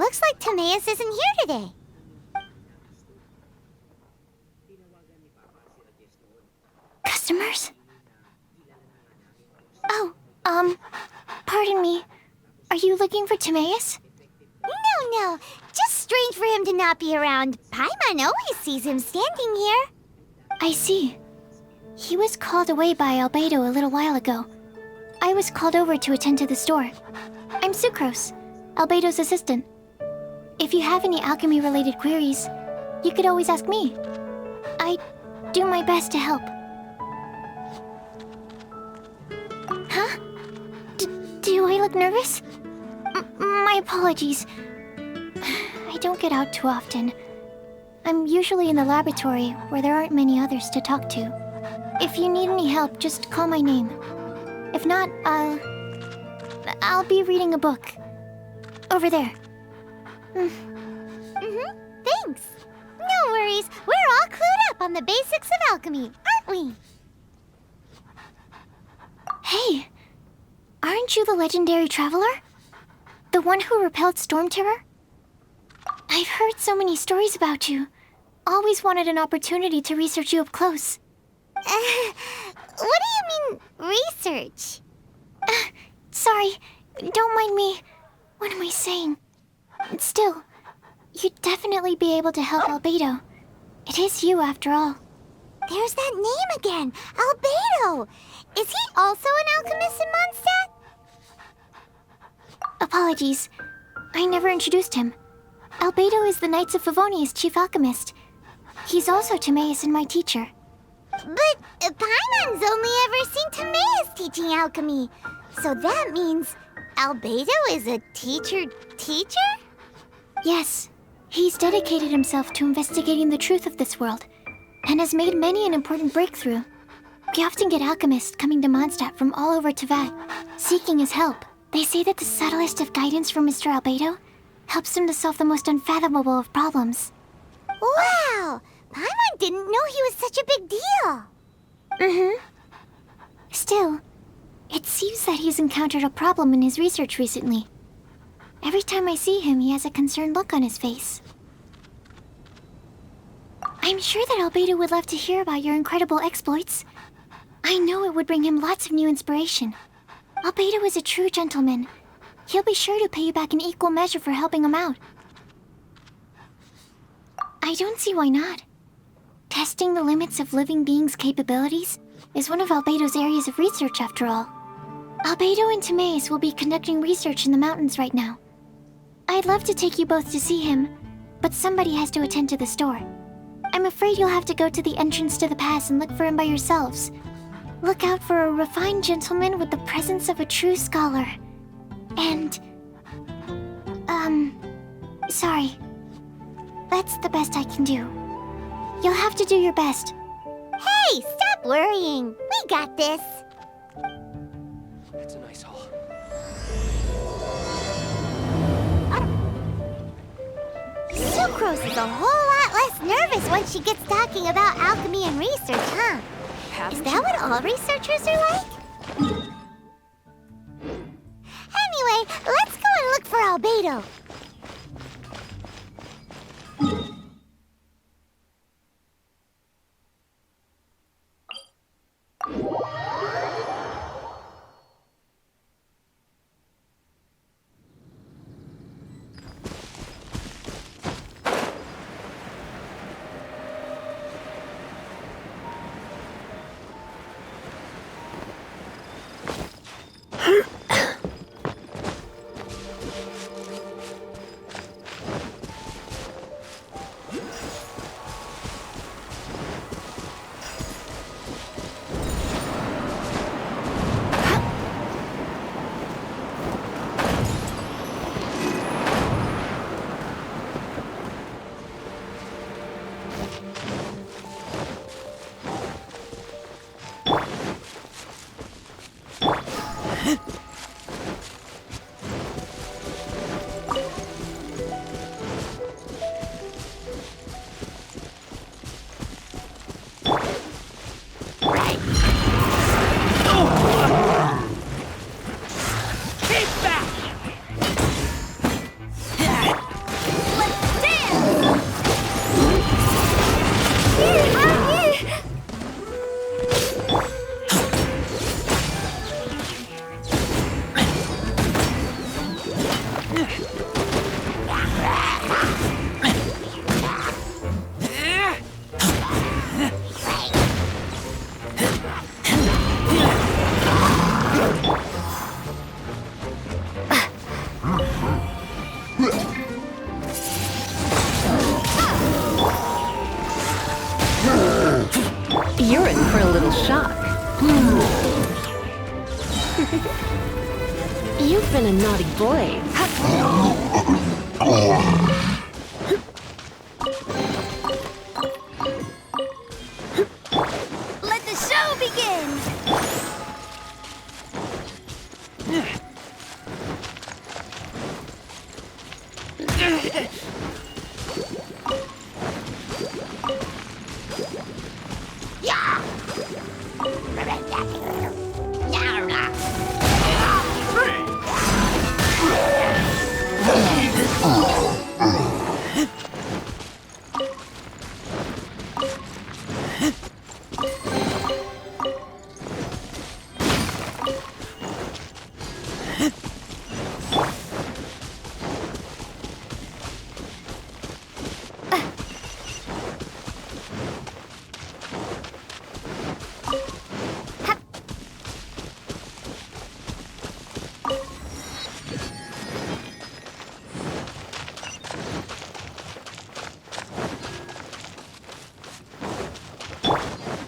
Looks like Timaeus isn't here today. Customers? Oh, pardon me. Are you looking for Timaeus? No. Just strange for him to not be around. Paimon always sees him standing here. I see. He was called away by Albedo a little while ago. I was called over to attend to the store. I'm Sucrose, Albedo's assistant. If you have any alchemy-related queries, you could always ask me. I do my best to help. Huh? Do I look nervous? My apologies. I don't get out too often. I'm usually in the laboratory where there aren't many others to talk to. If you need any help, just call my name. If not, I'll be reading a book. Over there. Thanks. No worries. We're all clued up on the basics of alchemy, aren't we? Hey, aren't you the legendary traveler? The one who repelled Storm Terror? I've heard so many stories about you. Always wanted an opportunity to research you up close. What do you mean, research? Sorry, don't mind me. What am I saying? Still, you'd definitely be able to help Albedo. It is you, after all. There's that name again, Albedo. Is he also an alchemist in Mondstadt? Apologies. I never introduced him. Albedo is the Knights of Favonia's chief alchemist. He's also Timaeus and my teacher. But Paimon's only ever seen Timaeus teaching alchemy. So that means Albedo is a teacher? Yes. He's dedicated himself to investigating the truth of this world, and has made many an important breakthrough. We often get alchemists coming to Mondstadt from all over Teyvat, seeking his help. They say that the subtlest of guidance from Mr. Albedo helps them to solve the most unfathomable of problems. Wow! Paimon didn't know he was such a big deal. Still, it seems that he's encountered a problem in his research recently. Every time I see him, he has a concerned look on his face. I'm sure that Albedo would love to hear about your incredible exploits. I know it would bring him lots of new inspiration. Albedo is a true gentleman. He'll be sure to pay you back in equal measure for helping him out. I don't see why not. Testing the limits of living beings' capabilities is one of Albedo's areas of research, after all. Albedo and Timaeus will be conducting research in the mountains right now. I'd love to take you both to see him, but somebody has to attend to the store. I'm afraid you'll have to go to the entrance to the pass and look for him by yourselves. Look out for a refined gentleman with the presence of a true scholar. And... sorry. That's the best I can do. You'll have to do your best. Hey, stop worrying. We got this. It's a nice hall. Sucrose is a whole lot less nervous once she gets talking about alchemy and research, huh? Is that what all researchers are like? Anyway, let's go and look for Albedo. in for a little shock. You've been a naughty boy. Let the show begin!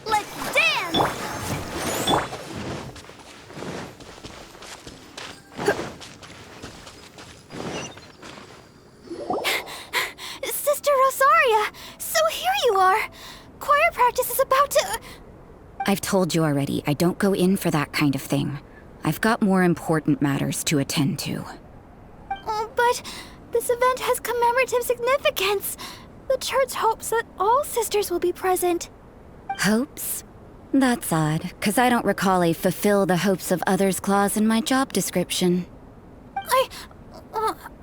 Let's dance! Sister Rosaria! So here you are! Choir practice is about to... I've told you already, I don't go in for that kind of thing. I've got more important matters to attend to. Oh, but this event has commemorative significance. The church hopes that all sisters will be present. Hopes? That's odd, 'cause I don't recall a fulfill the hopes of others clause in my job description.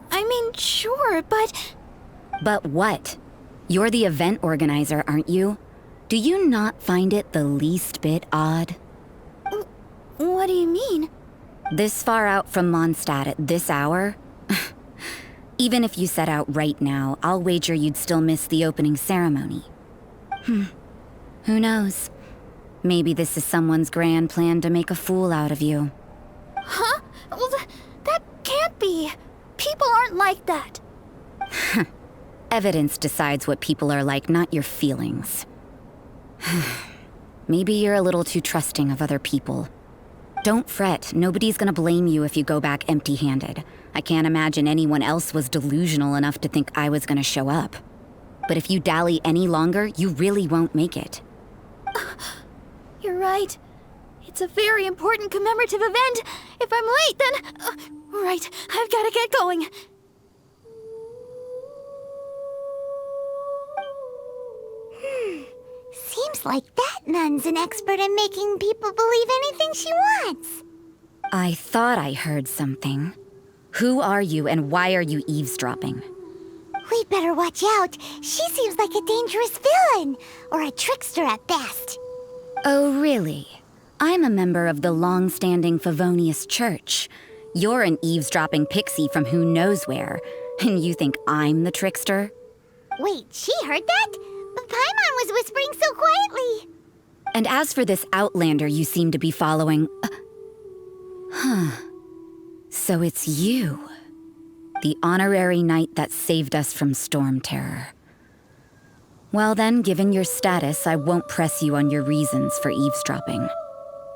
I mean, sure, but... But what? You're the event organizer, aren't you? Do you not find it the least bit odd? What do you mean? This far out from Mondstadt at this hour? Even if you set out right now, I'll wager you'd still miss the opening ceremony. Who knows? Maybe this is someone's grand plan to make a fool out of you. Huh? Well, that can't be. People aren't like that. Evidence decides what people are like, not your feelings. Maybe you're a little too trusting of other people. Don't fret, nobody's gonna blame you if you go back empty-handed. I can't imagine anyone else was delusional enough to think I was gonna show up. But if you dally any longer, you really won't make it. You're right. It's a very important commemorative event. If I'm late, then... right, I've gotta get going. Seems like that nun's an expert in making people believe anything she wants. I thought I heard something. Who are you and why are you eavesdropping? We'd better watch out. She seems like a dangerous villain, or a trickster at best. Oh, really? I'm a member of the long-standing Favonius Church. You're an eavesdropping pixie from who knows where, and you think I'm the trickster? Wait, she heard that? But Paimon was whispering so quietly. And as for this outlander you seem to be following... So it's you. The honorary knight that saved us from storm terror. Well then, given your status, I won't press you on your reasons for eavesdropping.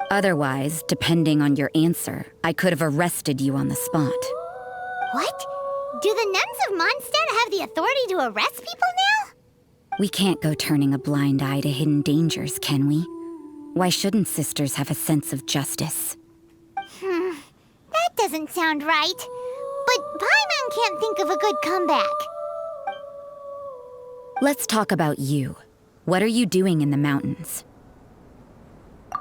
Otherwise, depending on your answer, I could have arrested you on the spot. What? Do the nuns of Mondstadt have the authority to arrest people now? We can't go turning a blind eye to hidden dangers, can we? Why shouldn't sisters have a sense of justice? That doesn't sound right. But Paimon can't think of a good comeback. Let's talk about you. What are you doing in the mountains?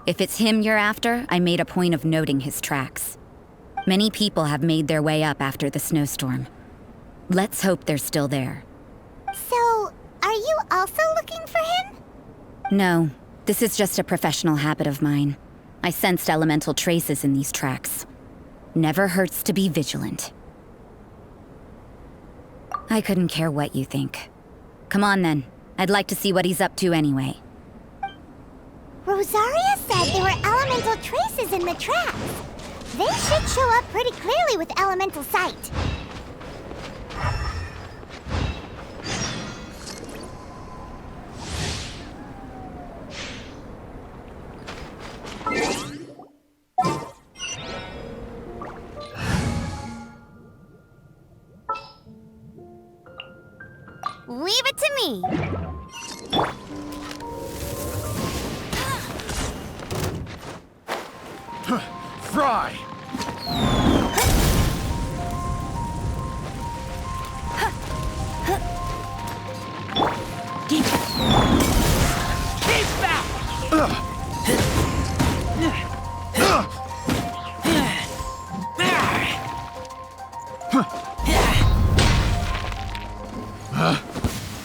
If it's him you're after, I made a point of noting his tracks. Many people have made their way up after the snowstorm. Let's hope they're still there. So, are you also looking for him? No, this is just a professional habit of mine. I sensed elemental traces in these tracks. Never hurts to be vigilant. I couldn't care what you think. Come on then. I'd like to see what he's up to anyway. Rosaria said there were elemental traces in the tracks. They should show up pretty clearly with elemental sight. me! Fry! Keep back!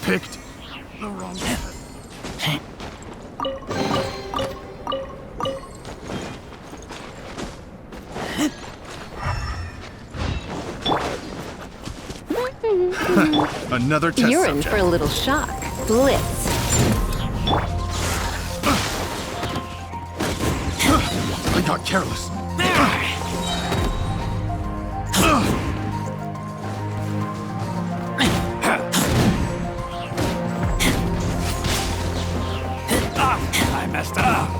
Picked the wrong method. Another test You're in subject. for a little shock. Blitz. I got careless. I messed up.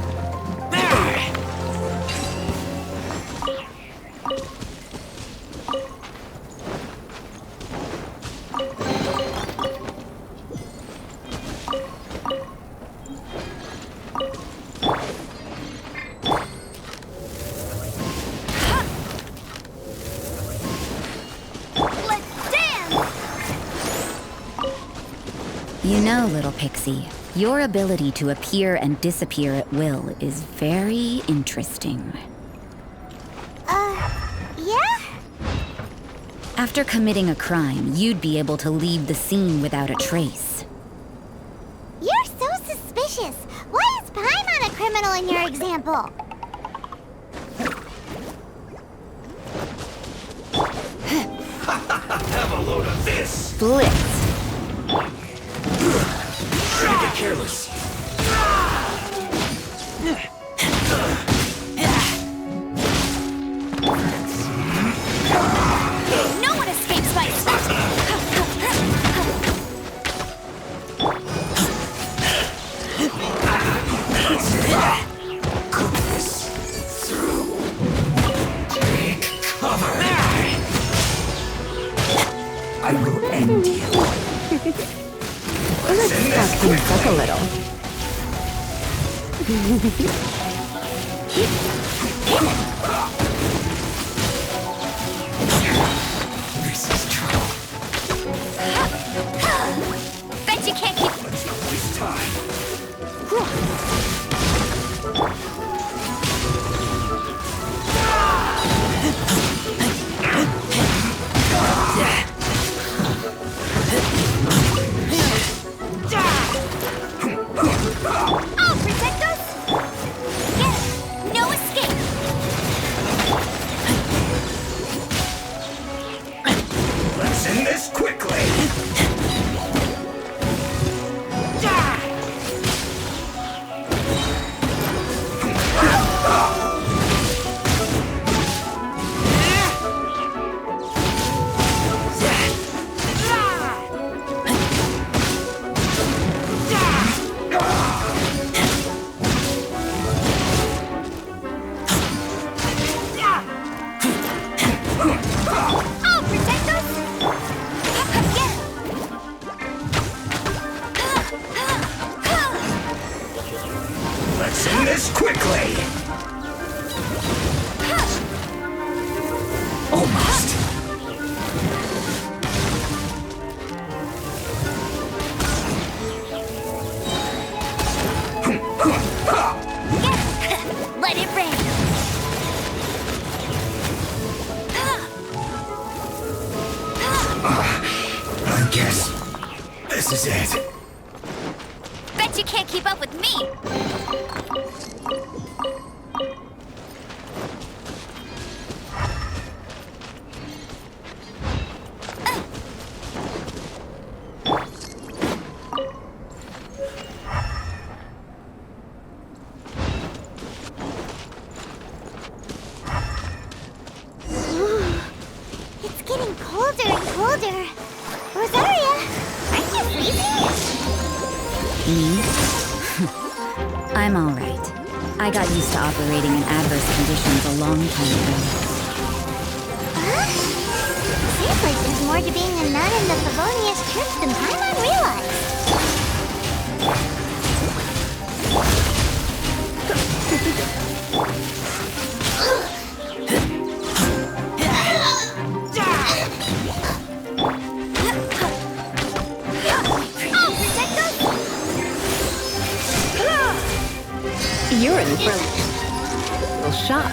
Let's dance! You know, little pixie, your ability to appear and disappear at will is very interesting. Yeah? After committing a crime, you'd be able to leave the scene without a trace. You're so suspicious. Why is Paimon a criminal in your example? Have a load of this. Blitz. Trying to get careless. No one escapes my Cook this through. Take cover. I will end you. Let's talk things up a little. This is trouble. Bet you can't keep... Let's not waste time. I'll protect us! Get it! No escape! Let's end this quickly. I'll protect us! Get it! Let's end this quickly. Almost. Let it rain! I guess this is it. Bet you can't keep up with me! It's getting colder and colder. Rosaria, aren't you freezing? Me? I'm all right. I got used to operating in adverse conditions a long time ago. Huh? Seems like there's more to being a nun in the Favonius Church than Paimon realized. You're in for a little shock.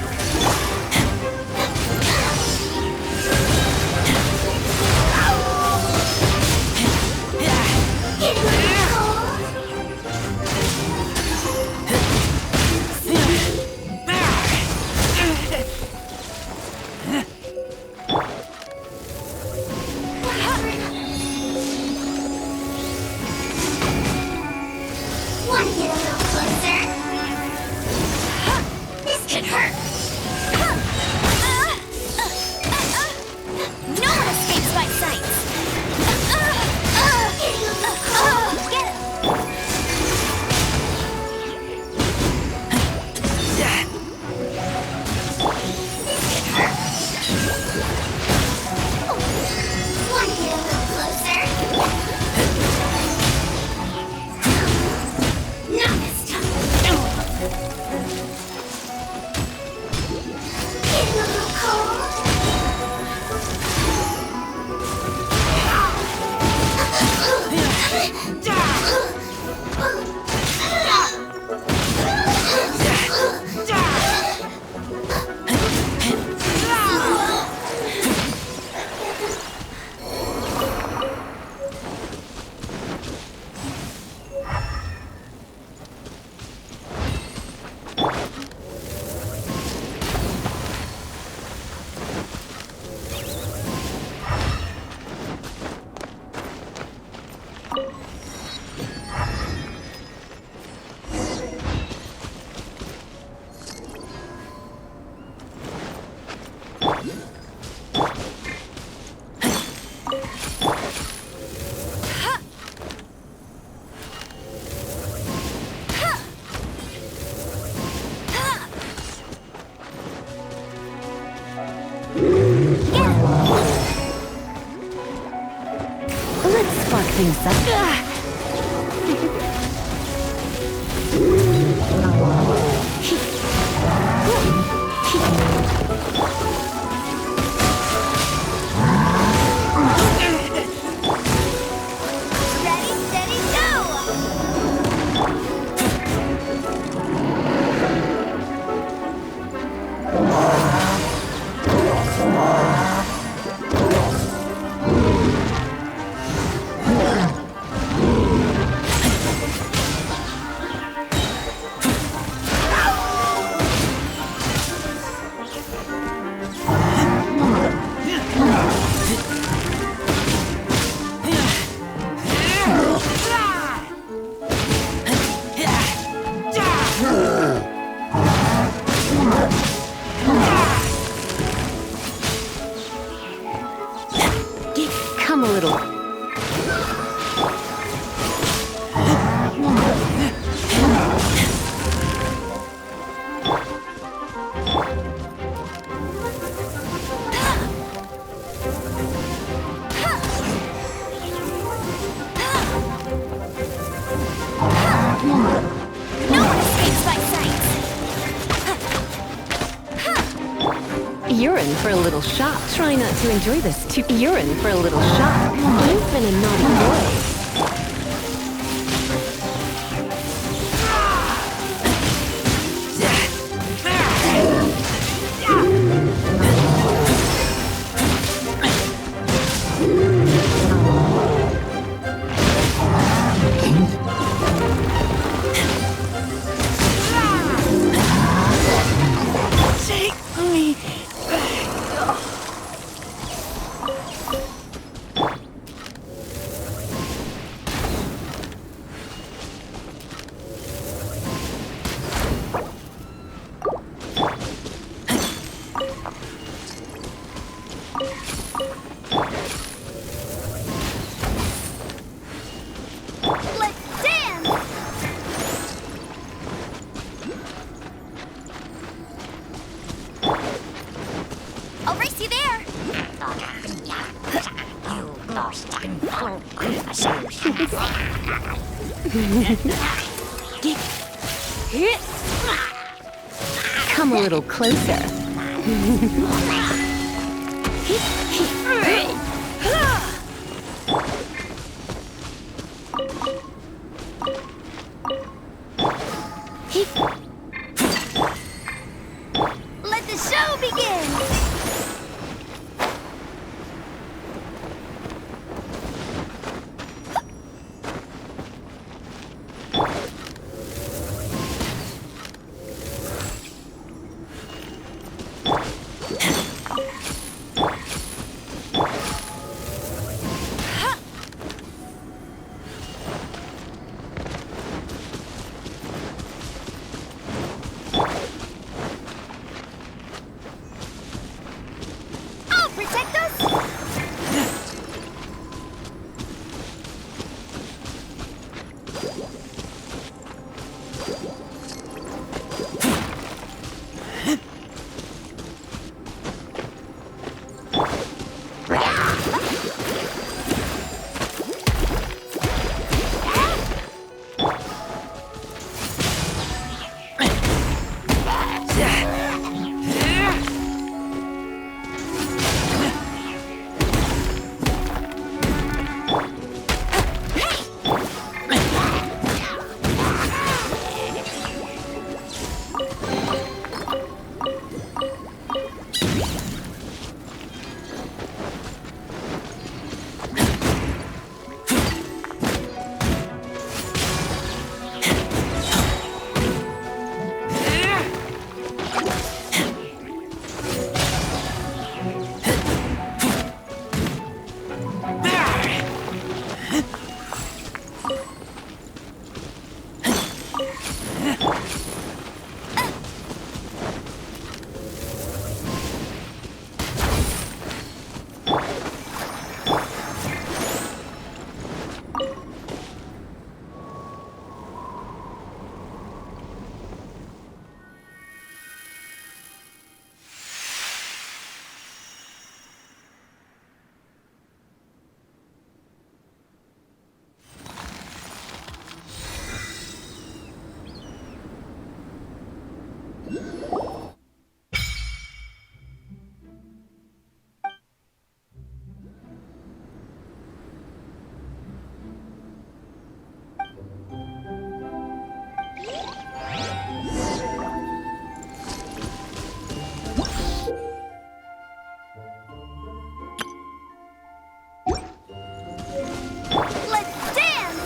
Want to get a little closer? This could hurt. No one escapes my sight. Get it. Want to get a little closer? Not this time. Getting a little cold. Let's spark things up. Ready, steady, go! Come a little. No one escapes my sight. You're in for a little shock. Try not to enjoy this too. You're in for a little shock. You've been a naughty boy. Let's dance! I'll race you there! Come a little closer. Let the show begin! I'll protect us! Let's dance!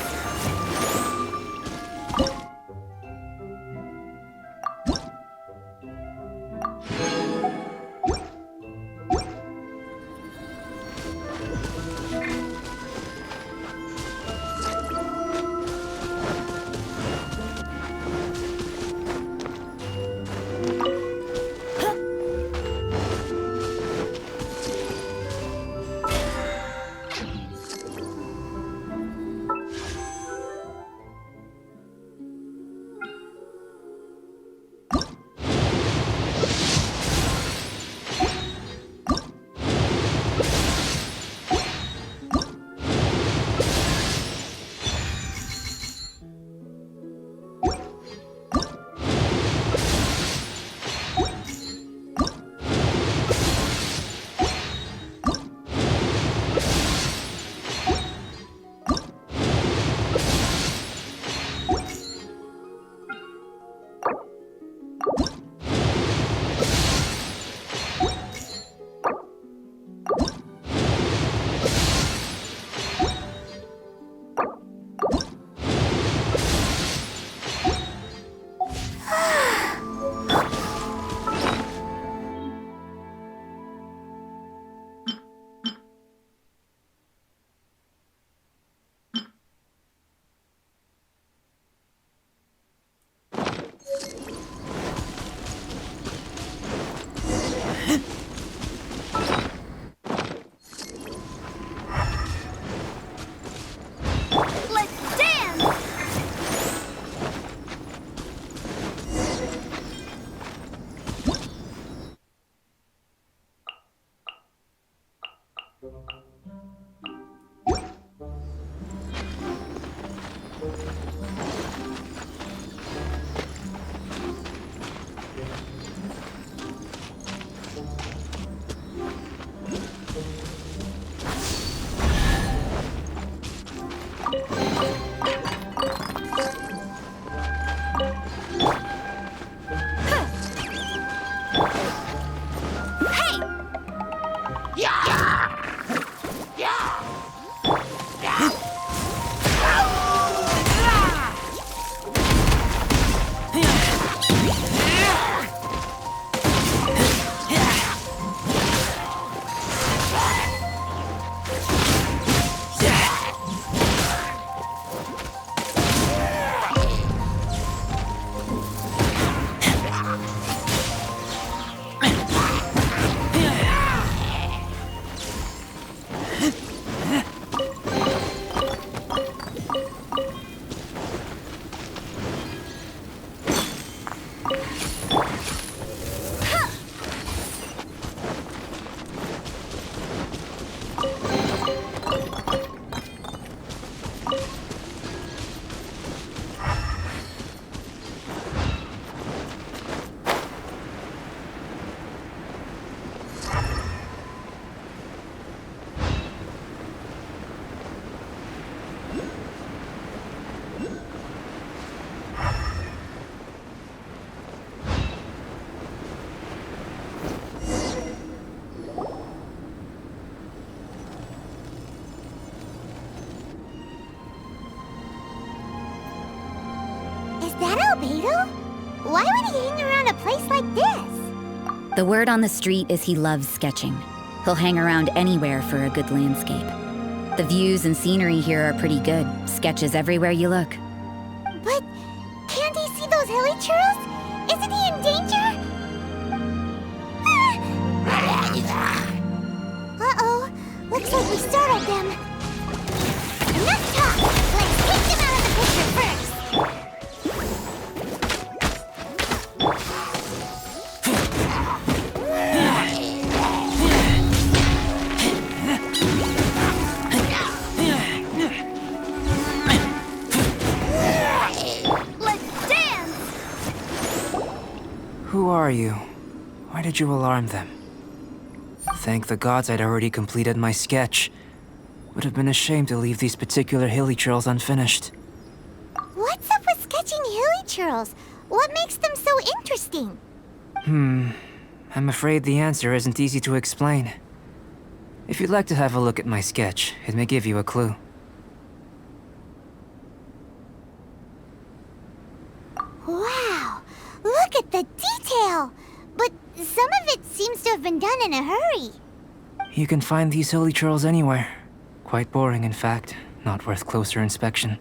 Is that Albedo? Why would he hang around a place like this? The word on the street is he loves sketching. He'll hang around anywhere for a good landscape. The views and scenery here are pretty good. Sketches everywhere you look. But can't he see those hilly churros? Isn't he in danger? Uh-oh. Looks like we startled them. Enough talk! Let's take them out of the picture first! Let's dance! Who are you? Why did you alarm them? Thank the gods I'd already completed my sketch. Would have been a shame to leave these particular hilly trails unfinished. What's up with sketching hilly churros? What makes them so interesting? I'm afraid the answer isn't easy to explain. If you'd like to have a look at my sketch, it may give you a clue. Wow! Look at the detail! But some of it seems to have been done in a hurry. You can find these hilly trails anywhere. Quite boring, in fact. Not worth closer inspection.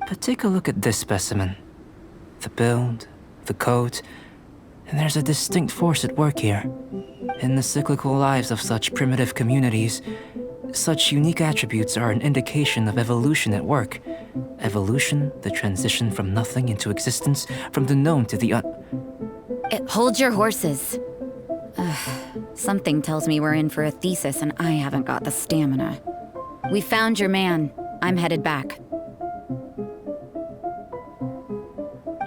But take a look at this specimen. The build, the coat, and there's a distinct force at work here. In the cyclical lives of such primitive communities, such unique attributes are an indication of evolution at work. Evolution, the transition from nothing into existence, from the known to the Hold your horses. Something tells me we're in for a thesis and I haven't got the stamina. We found your man. I'm headed back.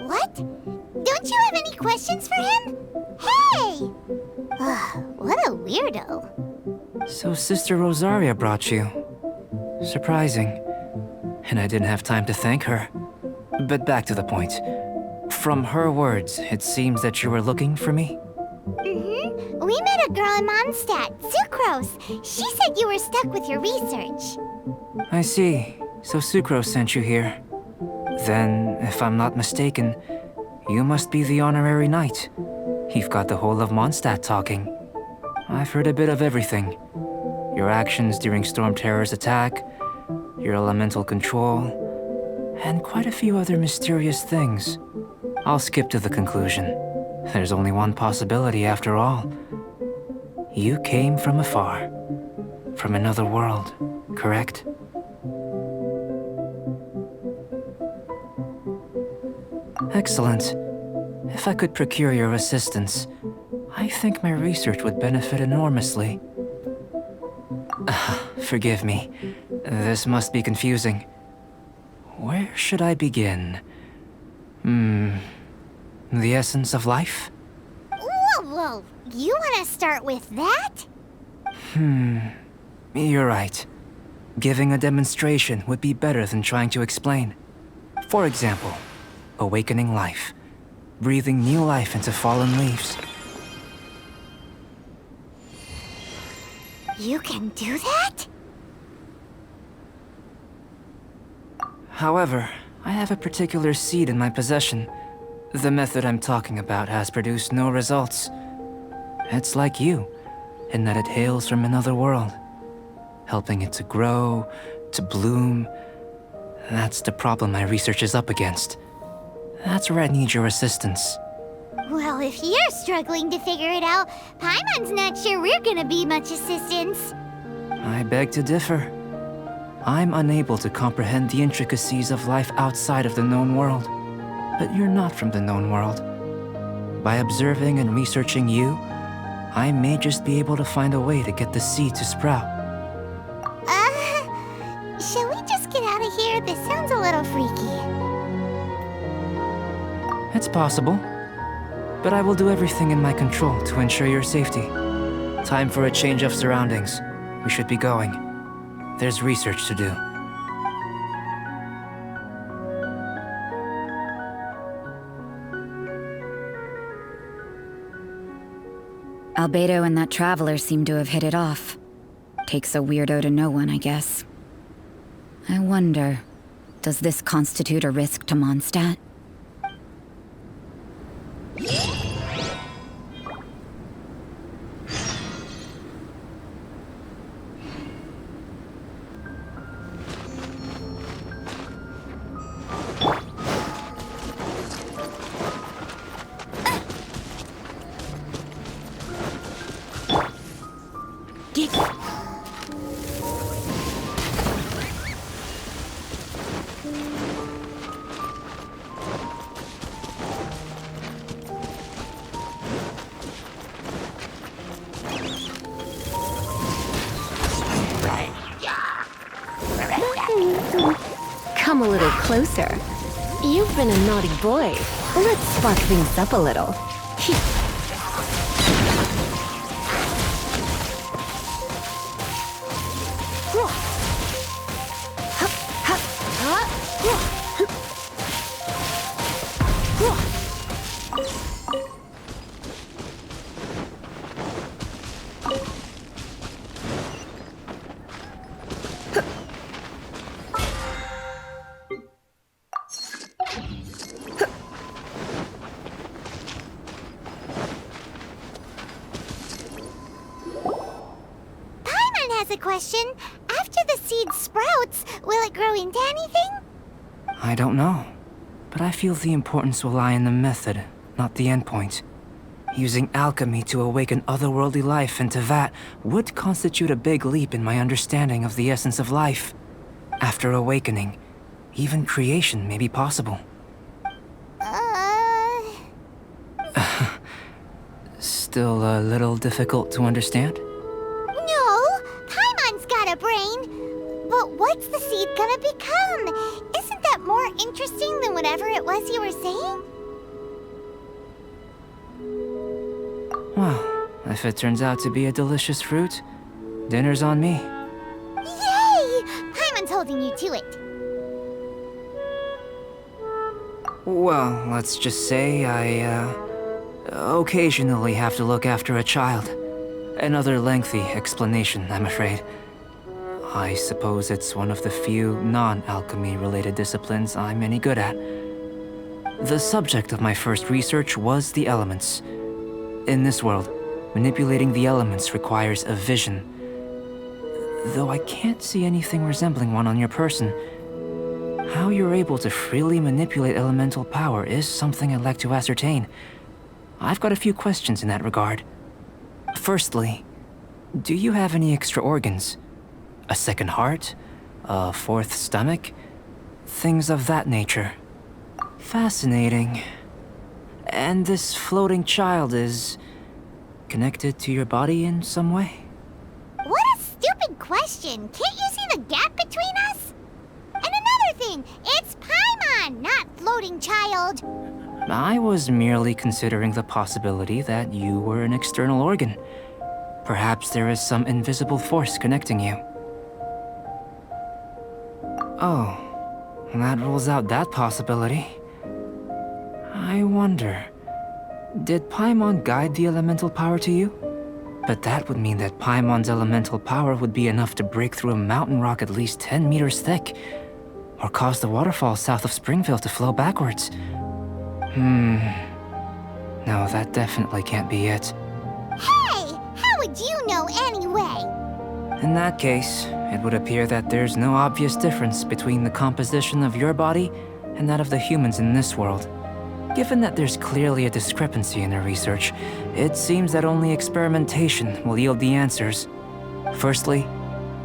What? Don't you have any questions for him? Hey! What a weirdo. So Sister Rosaria brought you. Surprising. And I didn't have time to thank her. But back to the point. From her words, it seems that you were looking for me? We met a girl in Mondstadt, Sucrose. She said you were stuck with your research. I see. So Sucrose sent you here. Then, if I'm not mistaken, you must be the honorary knight. You've got the whole of Mondstadt talking. I've heard a bit of everything. Your actions during Storm Terror's attack, your elemental control, and quite a few other mysterious things. I'll skip to the conclusion. There's only one possibility after all. You came from afar. From another world, correct? Excellent. If I could procure your assistance, I think my research would benefit enormously. Forgive me. This must be confusing. Where should I begin? The essence of life? Whoa. You want to start with that? You're right. Giving a demonstration would be better than trying to explain. For example, awakening life. Breathing new life into fallen leaves. You can do that? However, I have a particular seed in my possession. The method I'm talking about has produced no results. It's like you, in that it hails from another world. Helping it to grow, to bloom. That's the problem my research is up against. That's where I need your assistance. Well, if you're struggling to figure it out, Paimon's not sure we're gonna be much assistance. I beg to differ. I'm unable to comprehend the intricacies of life outside of the known world. But you're not from the known world. By observing and researching you, I may just be able to find a way to get the seed to sprout. Shall we just get out of here? This sounds a little freaky. It's possible, but I will do everything in my control to ensure your safety. Time for a change of surroundings. We should be going. There's research to do. Albedo and that traveler seem to have hit it off. Takes a weirdo to know one, I guess. I wonder, does this constitute a risk to Mondstadt? Come a little closer. You've been a naughty boy. Let's spark things up a little. Has a question. After the seed sprouts, will it grow into anything? I don't know, but I feel the importance will lie in the method, not the endpoint. Using alchemy to awaken otherworldly life into that would constitute a big leap in my understanding of the essence of life. After awakening, even creation may be possible. Still a little difficult to understand? Brain. But what's the seed gonna become? Isn't that more interesting than whatever it was you were saying? Well, if it turns out to be a delicious fruit, dinner's on me. Yay! Paimon's holding you to it. Well, let's just say I, occasionally have to look after a child. Another lengthy explanation, I'm afraid. I suppose it's one of the few non-alchemy-related disciplines I'm any good at. The subject of my first research was the elements. In this world, manipulating the elements requires a vision. Though I can't see anything resembling one on your person, how you're able to freely manipulate elemental power is something I'd like to ascertain. I've got a few questions in that regard. Firstly, do you have any extra organs? A second heart? A fourth stomach? Things of that nature. Fascinating. And this floating child is connected to your body in some way? What a stupid question! Can't you see the gap between us? And another thing, it's Paimon, not floating child. I was merely considering the possibility that you were an external organ. Perhaps there is some invisible force connecting you. Oh, that rules out that possibility. I wonder, did Paimon guide the elemental power to you? But that would mean that Paimon's elemental power would be enough to break through a mountain rock at least 10 meters thick, or cause the waterfall south of Springville to flow backwards. No, that definitely can't be it. Hey! How would you know anyway? In that case, it would appear that there's no obvious difference between the composition of your body and that of the humans in this world. Given that there's clearly a discrepancy in their research, it seems that only experimentation will yield the answers. Firstly,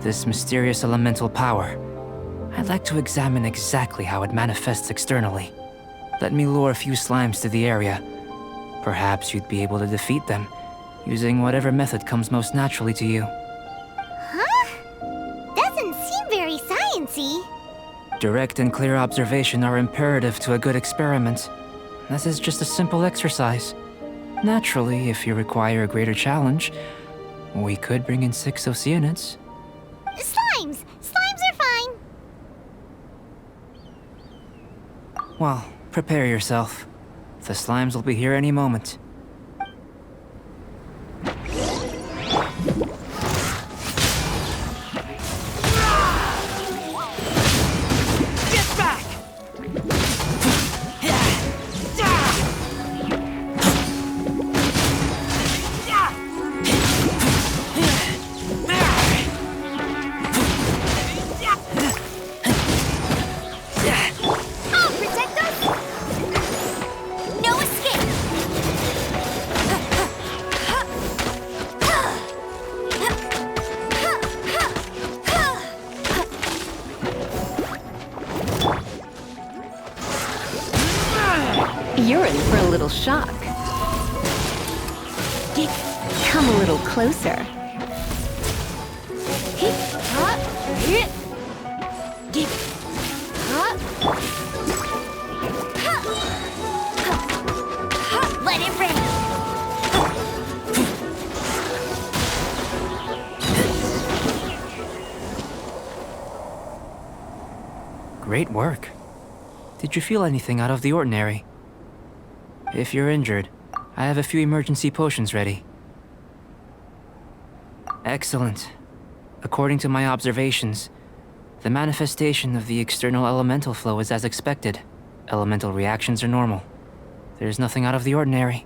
this mysterious elemental power. I'd like to examine exactly how it manifests externally. Let me lure a few slimes to the area. Perhaps you'd be able to defeat them, using whatever method comes most naturally to you. Huh? Doesn't seem very sciencey. Direct and clear observation are imperative to a good experiment. This is just a simple exercise. Naturally, if you require a greater challenge, we could bring in 6 Oceanids. Slimes! Slimes are fine. Well, prepare yourself. The slimes will be here any moment. Get back! I'll protect us! No escape! You're in for a little shock. Come a little closer. Let it rain! Great work. Did you feel anything out of the ordinary? If you're injured, I have a few emergency potions ready. Excellent. According to my observations, the manifestation of the external elemental flow is as expected. Elemental reactions are normal. There's nothing out of the ordinary.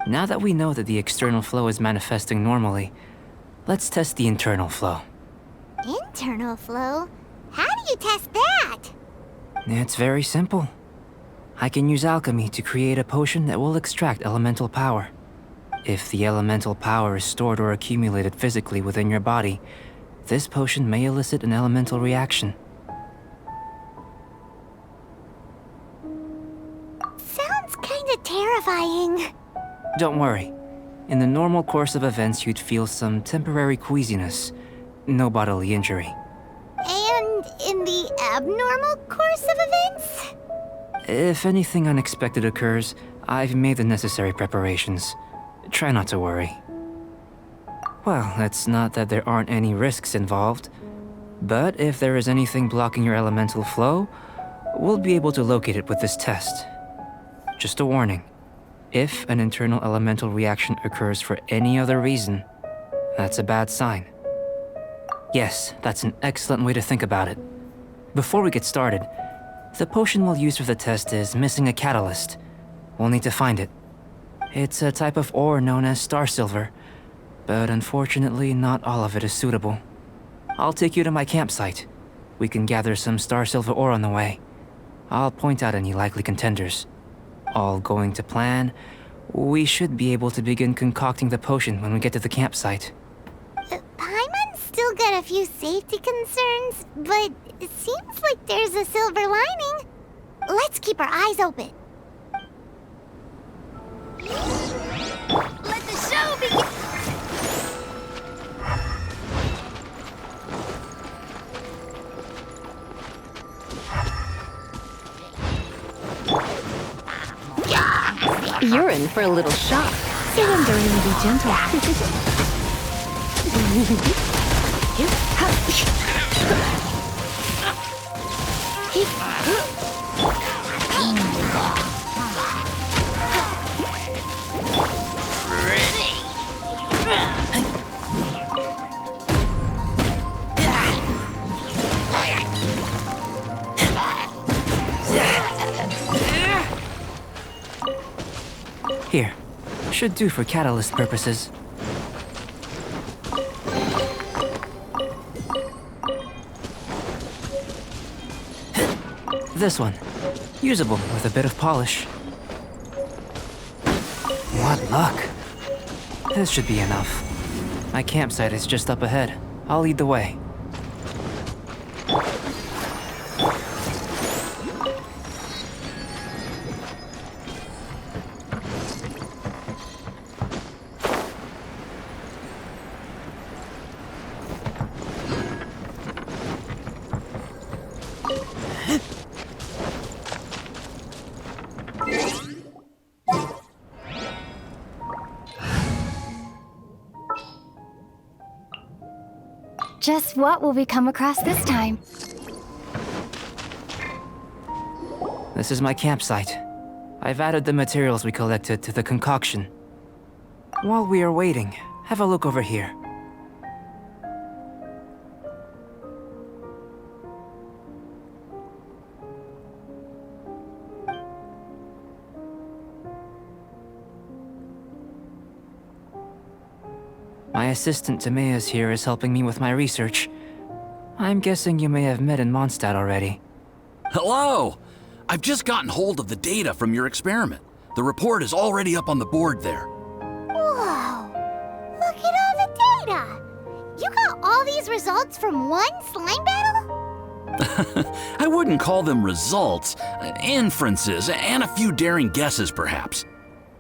Now that we know that the external flow is manifesting normally, let's test the internal flow. Internal flow? How do you test that? It's very simple. I can use alchemy to create a potion that will extract elemental power. If the elemental power is stored or accumulated physically within your body, this potion may elicit an elemental reaction. Sounds kinda terrifying. Don't worry. In the normal course of events, you'd feel some temporary queasiness. No bodily injury. And in the abnormal course of events? If anything unexpected occurs, I've made the necessary preparations. Try not to worry. Well, it's not that there aren't any risks involved, but if there is anything blocking your elemental flow, we'll be able to locate it with this test. Just a warning. If an internal elemental reaction occurs for any other reason, that's a bad sign. Yes, that's an excellent way to think about it. Before we get started, the potion we'll use for the test is missing a catalyst. We'll need to find it. It's a type of ore known as star silver, but unfortunately not all of it is suitable. I'll take you to my campsite. We can gather some star silver ore on the way. I'll point out any likely contenders. All going to plan, we should be able to begin concocting the potion when we get to the campsite. Paimon's still got a few safety concerns, but it seems like there's a silver lining. Let's keep our eyes open. Let the show begin! You're in for a little shock. Surrender and be gentle. Here. Should do for catalyst purposes. This one. Usable with a bit of polish. What luck. This should be enough. My campsite is just up ahead. I'll lead the way. Just what will we come across this time? This is my campsite. I've added the materials we collected to the concoction. While we are waiting, have a look over here. My assistant Timaeus here is helping me with my research. I'm guessing you may have met in Mondstadt already. Hello! I've just gotten hold of the data from your experiment. The report is already up on the board there. Whoa! Look at all the data! You got all these results from one slime battle? I wouldn't call them results, inferences, and a few daring guesses perhaps.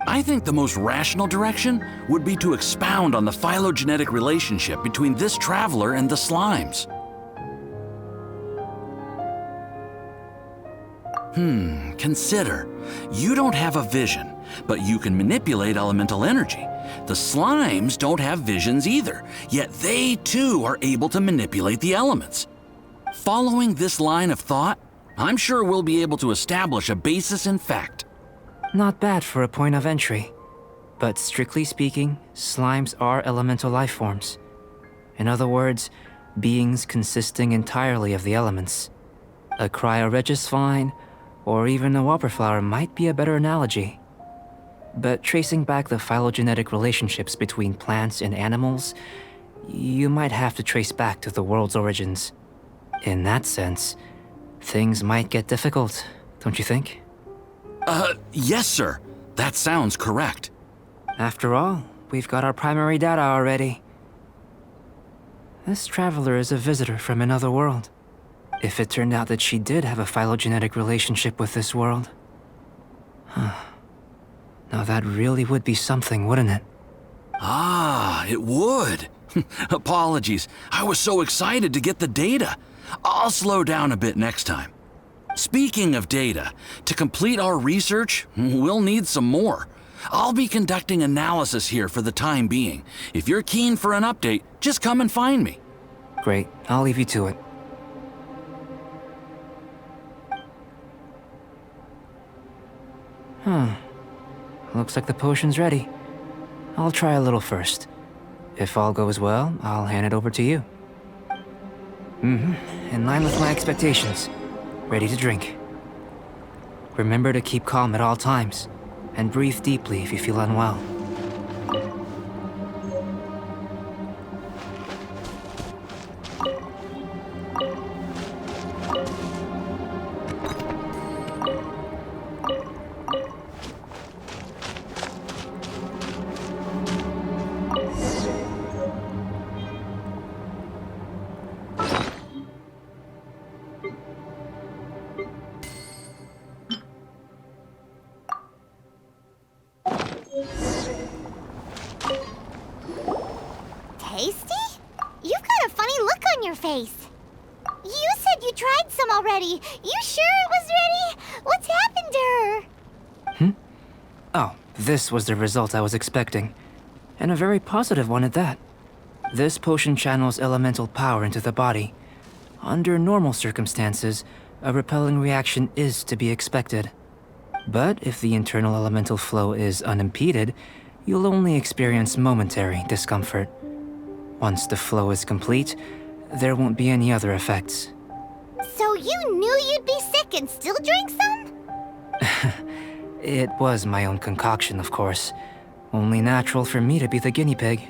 I think the most rational direction would be to expound on the phylogenetic relationship between this traveler and the slimes. Consider. You don't have a vision, but you can manipulate elemental energy. The slimes don't have visions either, yet they too are able to manipulate the elements. Following this line of thought, I'm sure we'll be able to establish a basis in fact. Not bad for a point of entry. But strictly speaking, slimes are elemental life forms. In other words, beings consisting entirely of the elements. A cryoregisvine, or even a whopperflower might be a better analogy. But tracing back the phylogenetic relationships between plants and animals, you might have to trace back to the world's origins. In that sense, things might get difficult, don't you think? Yes, sir. That sounds correct. After all, we've got our primary data already. This traveler is a visitor from another world. If it turned out that she did have a phylogenetic relationship with this world. Now that really would be something, wouldn't it? Ah, it would. Apologies. I was so excited to get the data. I'll slow down a bit next time. Speaking of data, to complete our research, we'll need some more. I'll be conducting analysis here for the time being. If you're keen for an update, just come and find me. Great, I'll leave you to it. Looks like the potion's ready. I'll try a little first. If all goes well, I'll hand it over to you. In line with my expectations. Ready to drink. Remember to keep calm at all times, and breathe deeply if you feel unwell. Tasty? You've got a funny look on your face. You said you tried some already. You sure it was ready? What's happened to her? Oh, this was the result I was expecting. And a very positive one at that. This potion channels elemental power into the body. Under normal circumstances, a repelling reaction is to be expected. But if the internal elemental flow is unimpeded, you'll only experience momentary discomfort. Once the flow is complete, there won't be any other effects. So you knew you'd be sick and still drank some? It was my own concoction, of course. Only natural for me to be the guinea pig.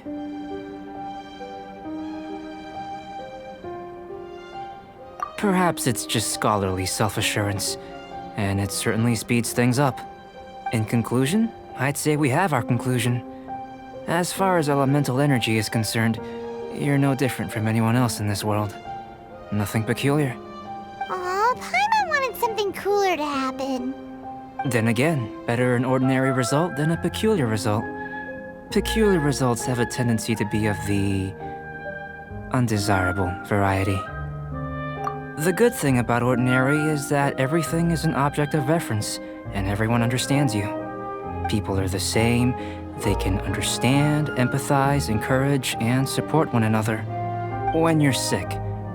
Perhaps it's just scholarly self-assurance, and it certainly speeds things up. In conclusion, I'd say we have our conclusion. As far as elemental energy is concerned, you're no different from anyone else in this world. Nothing peculiar. Aw, Paimon wanted something cooler to happen. Then again, better an ordinary result than a peculiar result. Peculiar results have a tendency to be of the undesirable variety. The good thing about ordinary is that everything is an object of reference, and everyone understands you. People are the same, they can understand, empathize, encourage, and support one another. When you're sick,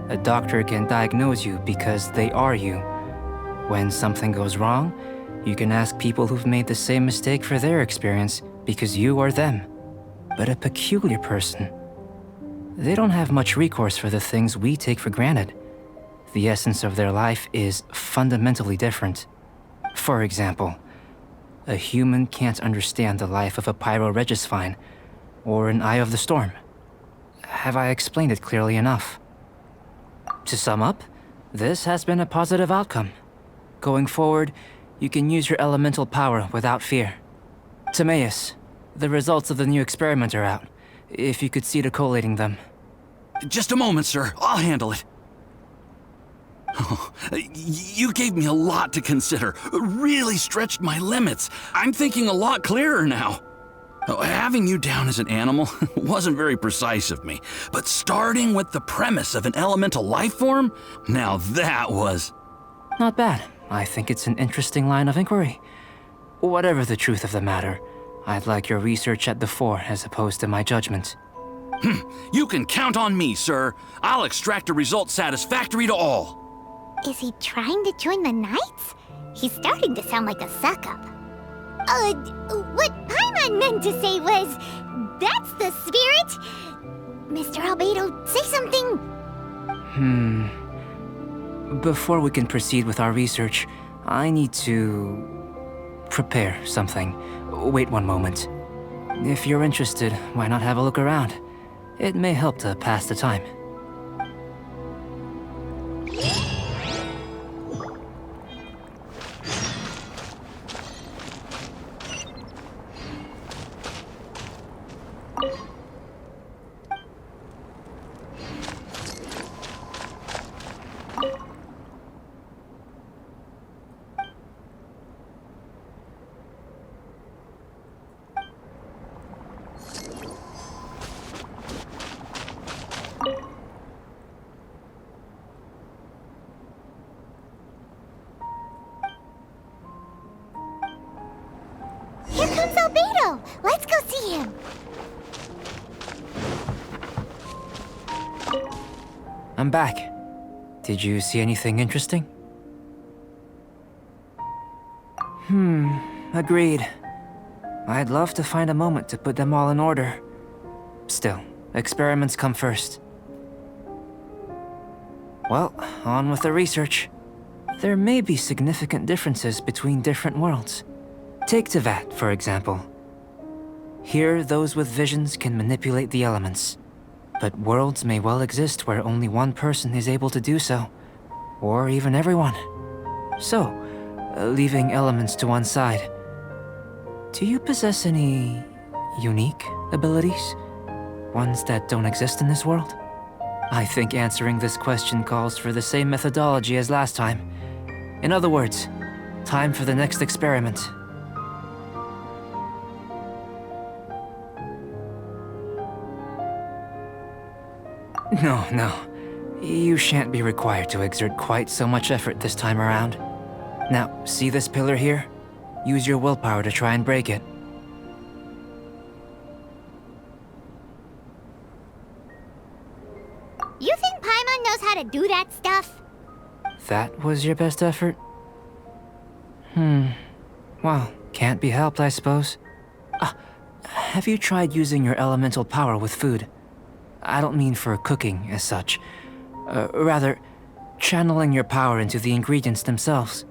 a doctor can diagnose you because they are you. When something goes wrong, you can ask people who've made the same mistake for their experience because you are them. But a peculiar person, they don't have much recourse for the things we take for granted. The essence of their life is fundamentally different. For example, a human can't understand the life of a pyroregisvine or an Eye of the Storm. Have I explained it clearly enough? To sum up, this has been a positive outcome. Going forward, you can use your elemental power without fear. Timaeus, the results of the new experiment are out. If you could see to collating them. Just a moment, sir. I'll handle it. Oh, you gave me a lot to consider. Really stretched my limits. I'm thinking a lot clearer now. Having you down as an animal wasn't very precise of me, but starting with the premise of an elemental life form, now that was... Not bad. I think it's an interesting line of inquiry. Whatever the truth of the matter, I'd like your research at the fore as opposed to my judgment. You can count on me, sir. I'll extract a result satisfactory to all. Is he trying to join the Knights? He's starting to sound like a suck-up. What Paimon meant to say was, that's the spirit! Mr. Albedo, say something! Before we can proceed with our research, I need to... prepare something. Wait one moment. If you're interested, why not have a look around? It may help to pass the time. Here comes Albedo! Let's go see him! I'm back. Did you see anything interesting? Agreed. I'd love to find a moment to put them all in order. Still, experiments come first. Well, on with the research. There may be significant differences between different worlds. Take Tevat, for example. Here, those with visions can manipulate the elements. But worlds may well exist where only one person is able to do so. Or even everyone. So, leaving elements to one side, do you possess any unique abilities? Ones that don't exist in this world? I think answering this question calls for the same methodology as last time. In other words, time for the next experiment. No. You shan't be required to exert quite so much effort this time around. Now, see this pillar here? Use your willpower to try and break it. You think Paimon knows how to do that stuff? That was your best effort? Well, can't be helped, I suppose. Have you tried using your elemental power with food? I don't mean for cooking, as such. Rather, channeling your power into the ingredients themselves.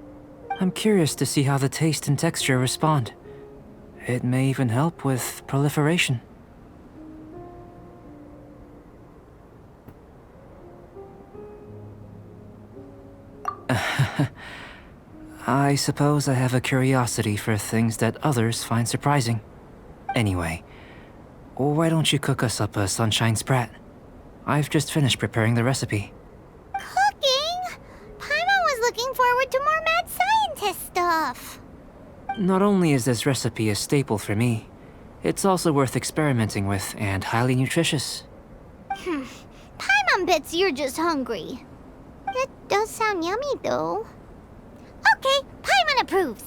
I'm curious to see how the taste and texture respond. It may even help with proliferation. I suppose I have a curiosity for things that others find surprising. Anyway, why don't you cook us up a sunshine sprat? I've just finished preparing the recipe. Cooking? Paimon was looking forward to more mad scientist stuff. Not only is this recipe a staple for me, it's also worth experimenting with and highly nutritious. Paimon bets you're just hungry. It does sound yummy, though. Okay, Paimon approves.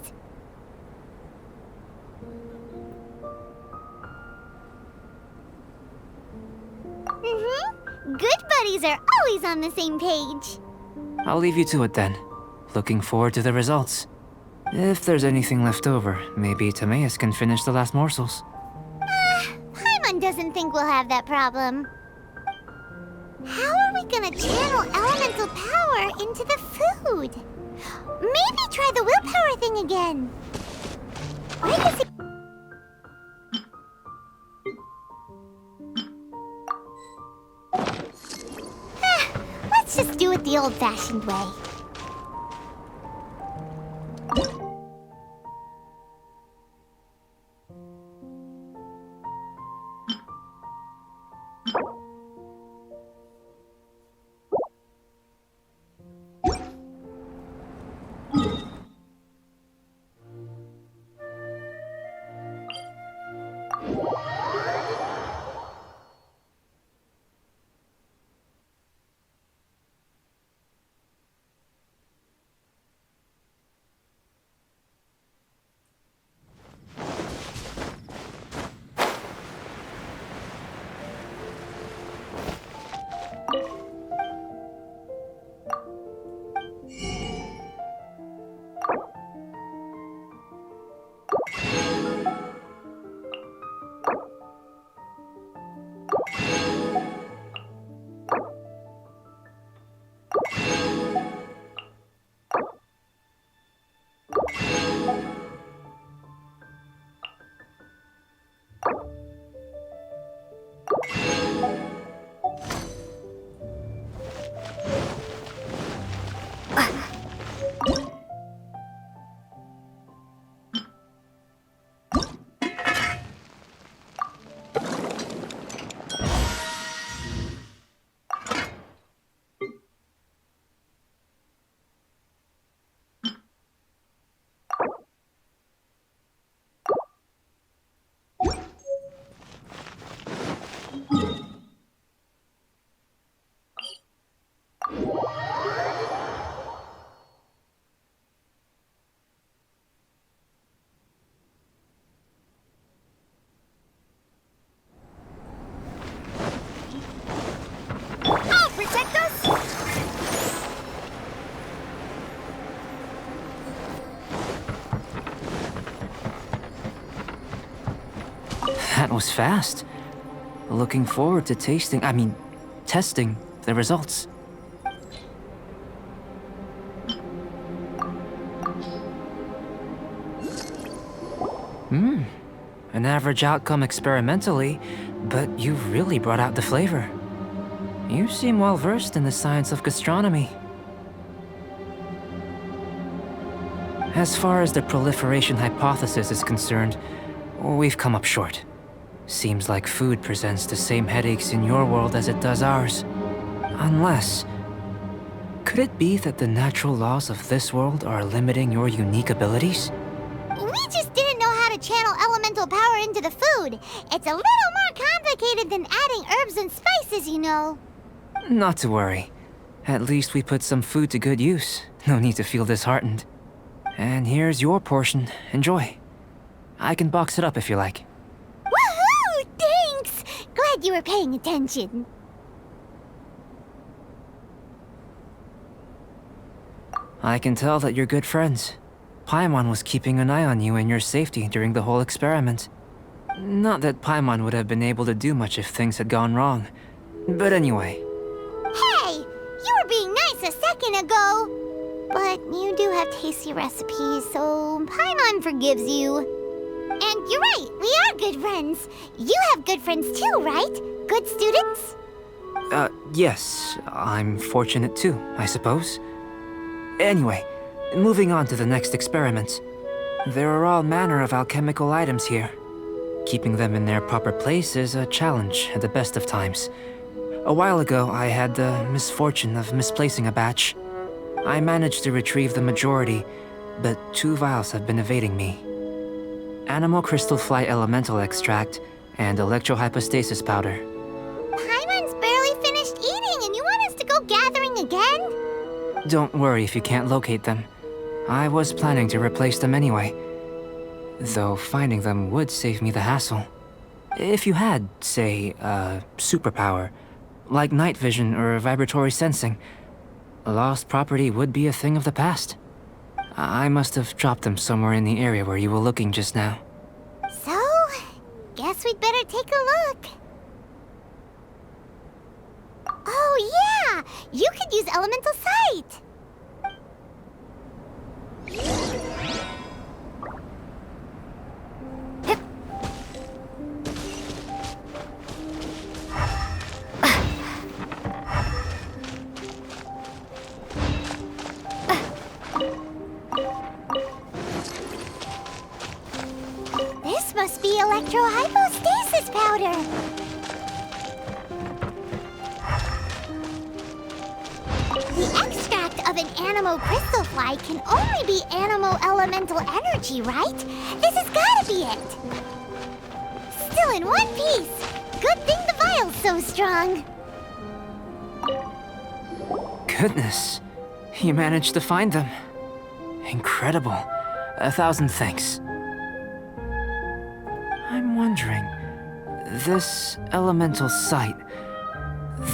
Good buddies are always on the same page. I'll leave you to it then. Looking forward to the results. If there's anything left over, maybe Timaeus can finish the last morsels. Paimon doesn't think we'll have that problem. How are we gonna channel elemental power into the food? Maybe try the willpower thing again. Why does he... Let's just do it the old-fashioned way. That was fast. Looking forward to testing the results. An average outcome experimentally, but you've really brought out the flavor. You seem well versed in the science of gastronomy. As far as the proliferation hypothesis is concerned, we've come up short. Seems like food presents the same headaches in your world as it does ours. Unless... could it be that the natural laws of this world are limiting your unique abilities? We just didn't know how to channel elemental power into the food. It's a little more complicated than adding herbs and spices, you know. Not to worry. At least we put some food to good use. No need to feel disheartened. And here's your portion. Enjoy. I can box it up if you like. Woohoo! Thanks! Glad you were paying attention. I can tell that you're good friends. Paimon was keeping an eye on you and your safety during the whole experiment. Not that Paimon would have been able to do much if things had gone wrong. But anyway. Hey! You were being nice a second ago! But you do have tasty recipes, so Paimon forgives you. And you're right, we are good friends. You have good friends too, right? Good students? Yes. I'm fortunate too, I suppose. Anyway, moving on to the next experiment. There are all manner of alchemical items here. Keeping them in their proper place is a challenge at the best of times. A while ago, I had the misfortune of misplacing a batch. I managed to retrieve the majority, but 2 vials have been evading me. Animal crystal fly elemental extract and electrohypostasis powder. Paimon's barely finished eating and you want us to go gathering again? Don't worry if you can't locate them. I was planning to replace them anyway. Though finding them would save me the hassle. If you had, say, a superpower, like night vision or vibratory sensing. Lost property would be a thing of the past. I must have dropped them somewhere in the area where you were looking just now. So, guess we'd better take a look. Oh yeah! You could use elemental sight! This must be electrohypostasis powder! The extract of an animo crystal fly can only be animo elemental energy, right? This has gotta be it! Still in one piece! Good thing the vial's so strong! Goodness, you managed to find them. Incredible. 1,000 thanks. I'm wondering, this elemental sight,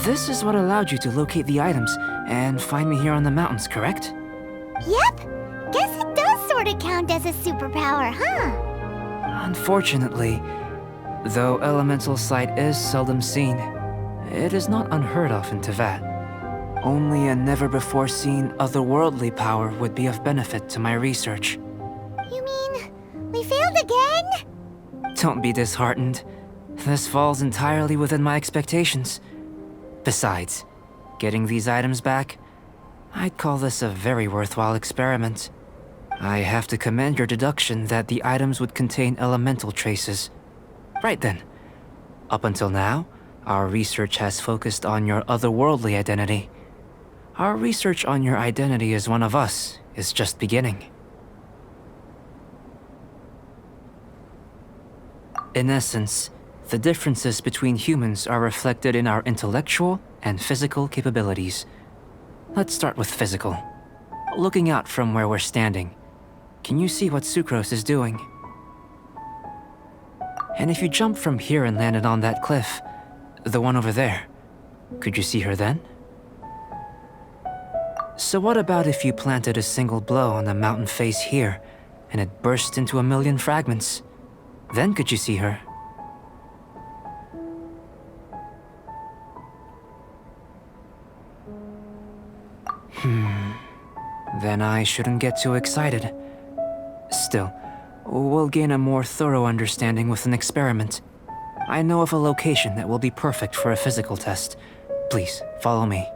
this is what allowed you to locate the items and find me here on the mountains, correct? Yep! Guess it does sort of count as a superpower, huh? Unfortunately, though elemental sight is seldom seen, it is not unheard of in Teyvat. Only a never-before-seen otherworldly power would be of benefit to my research. You mean, we failed again? Don't be disheartened. This falls entirely within my expectations. Besides, getting these items back, I'd call this a very worthwhile experiment. I have to commend your deduction that the items would contain elemental traces. Right then. Up until now, our research has focused on your otherworldly identity. Our research on your identity as one of us is just beginning. In essence, the differences between humans are reflected in our intellectual and physical capabilities. Let's start with physical. Looking out from where we're standing, can you see what Sucrose is doing? And if you jumped from here and landed on that cliff, the one over there, could you see her then? So what about if you planted a single blow on the mountain face here, and it burst into 1,000,000 fragments? Then could you see her? Then I shouldn't get too excited. Still, we'll gain a more thorough understanding with an experiment. I know of a location that will be perfect for a physical test. Please, follow me.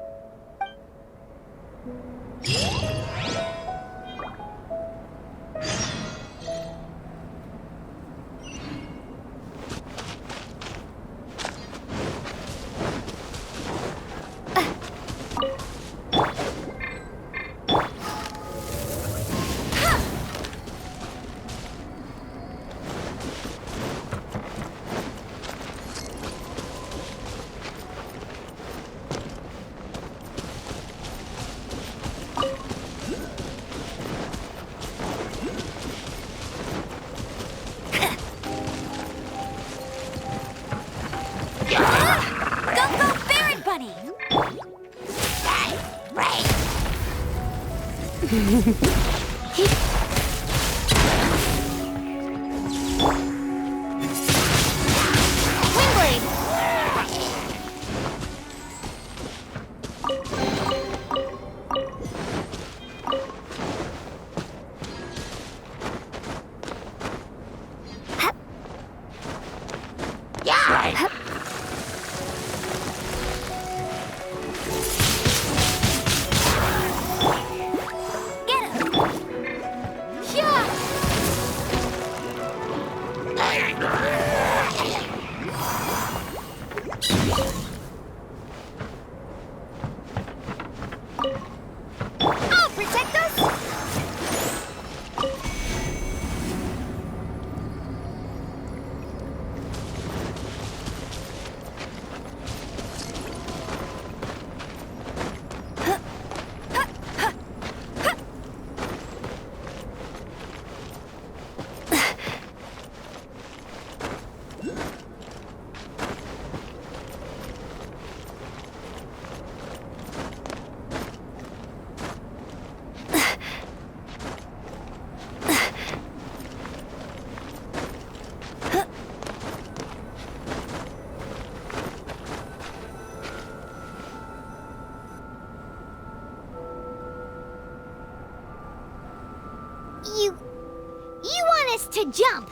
to jump?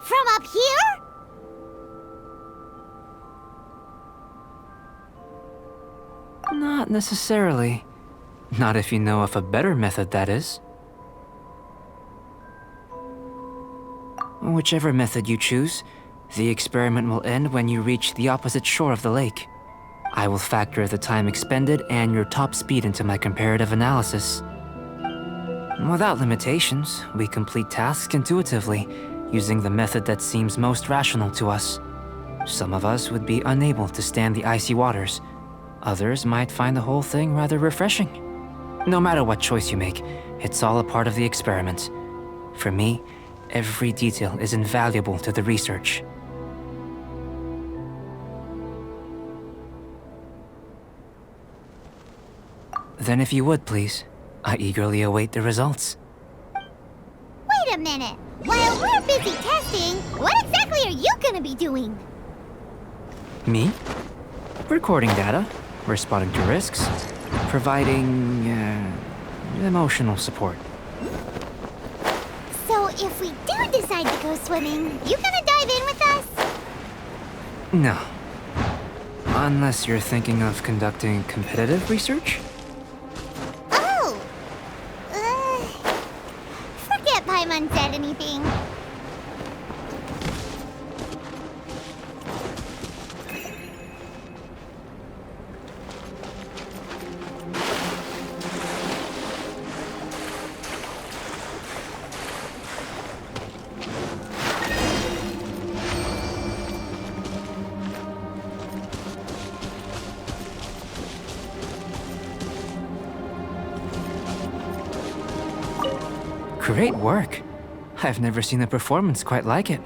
From up here? Not necessarily. Not if you know of a better method, that is. Whichever method you choose, the experiment will end when you reach the opposite shore of the lake. I will factor the time expended and your top speed into my comparative analysis. Without limitations, we complete tasks intuitively, using the method that seems most rational to us. Some of us would be unable to stand the icy waters. Others might find the whole thing rather refreshing. No matter what choice you make, it's all a part of the experiment. For me, every detail is invaluable to the research. Then if you would, please, I eagerly await the results. Wait a minute. While we're busy testing, what exactly are you gonna be doing? Me? Recording data, responding to risks, providing, emotional support. So if we do decide to go swimming, you gonna dive in with us? No. Unless you're thinking of conducting competitive research? Oh! Forget Paimon said anything. Great work. I've never seen a performance quite like it.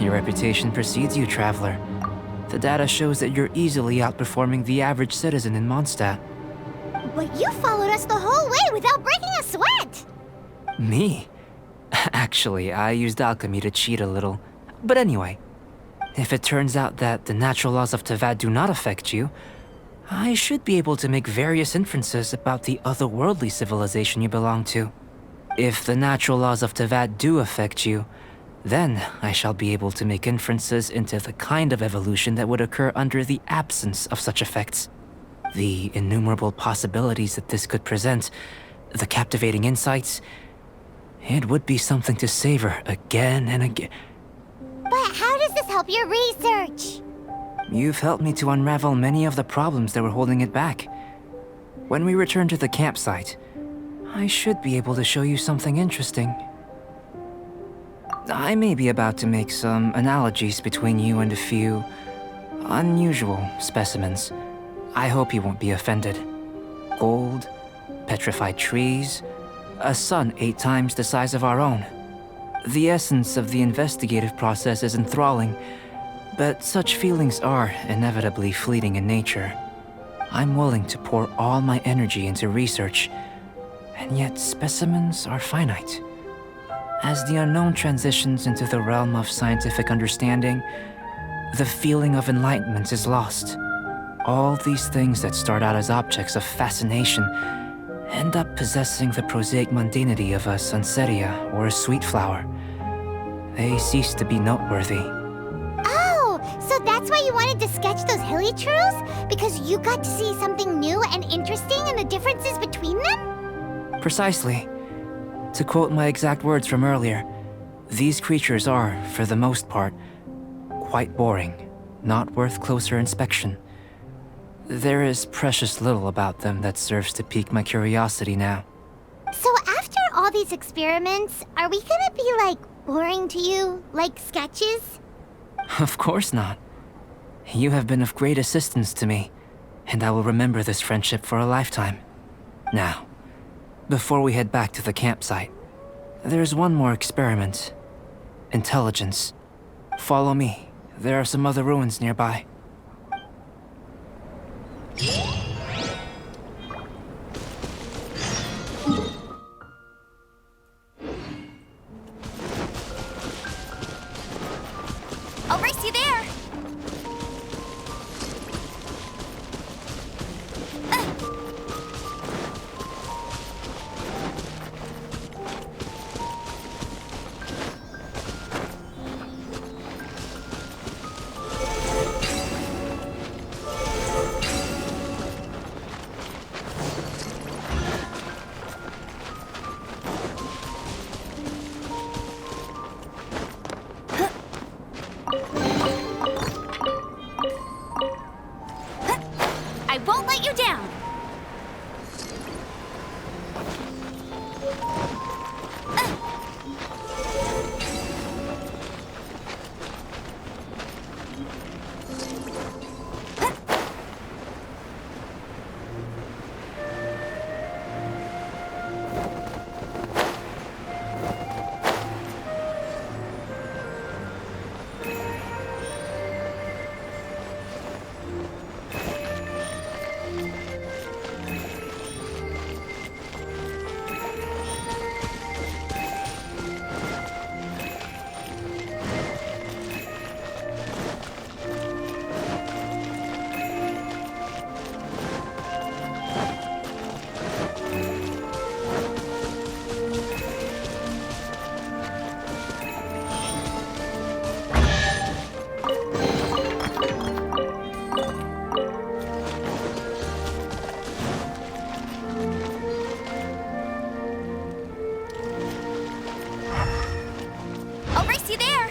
Your reputation precedes you, Traveler. The data shows that you're easily outperforming the average citizen in Mondstadt. But you followed us the whole way without breaking a sweat! Me? Actually, I used alchemy to cheat a little. But anyway, if it turns out that the natural laws of Tavad do not affect you, I should be able to make various inferences about the otherworldly civilization you belong to. If the natural laws of Tavad do affect you, then I shall be able to make inferences into the kind of evolution that would occur under the absence of such effects. The innumerable possibilities that this could present, the captivating insights, it would be something to savor again and again. But how does this help your research? You've helped me to unravel many of the problems that were holding it back. When we return to the campsite, I should be able to show you something interesting. I may be about to make some analogies between you and a few unusual specimens. I hope you won't be offended. Gold, petrified trees, a sun 8 times the size of our own. The essence of the investigative process is enthralling, but such feelings are inevitably fleeting in nature. I'm willing to pour all my energy into research, and yet specimens are finite. As the unknown transitions into the realm of scientific understanding, the feeling of enlightenment is lost. All these things that start out as objects of fascination end up possessing the prosaic mundanity of a sunsetia or a sweet flower. They cease to be noteworthy. So that's why you wanted to sketch those hilly truths? Because you got to see something new and interesting and the differences between them? Precisely. To quote my exact words from earlier, these creatures are, for the most part, quite boring, not worth closer inspection. There is precious little about them that serves to pique my curiosity now. So after all these experiments, are we gonna be, like, boring to you? Like sketches? Of course not. You have been of great assistance to me, and I will remember this friendship for a lifetime. Now, before we head back to the campsite, there's one more experiment. Intelligence. Follow me. There are some other ruins nearby. I'll race you there! brace you there.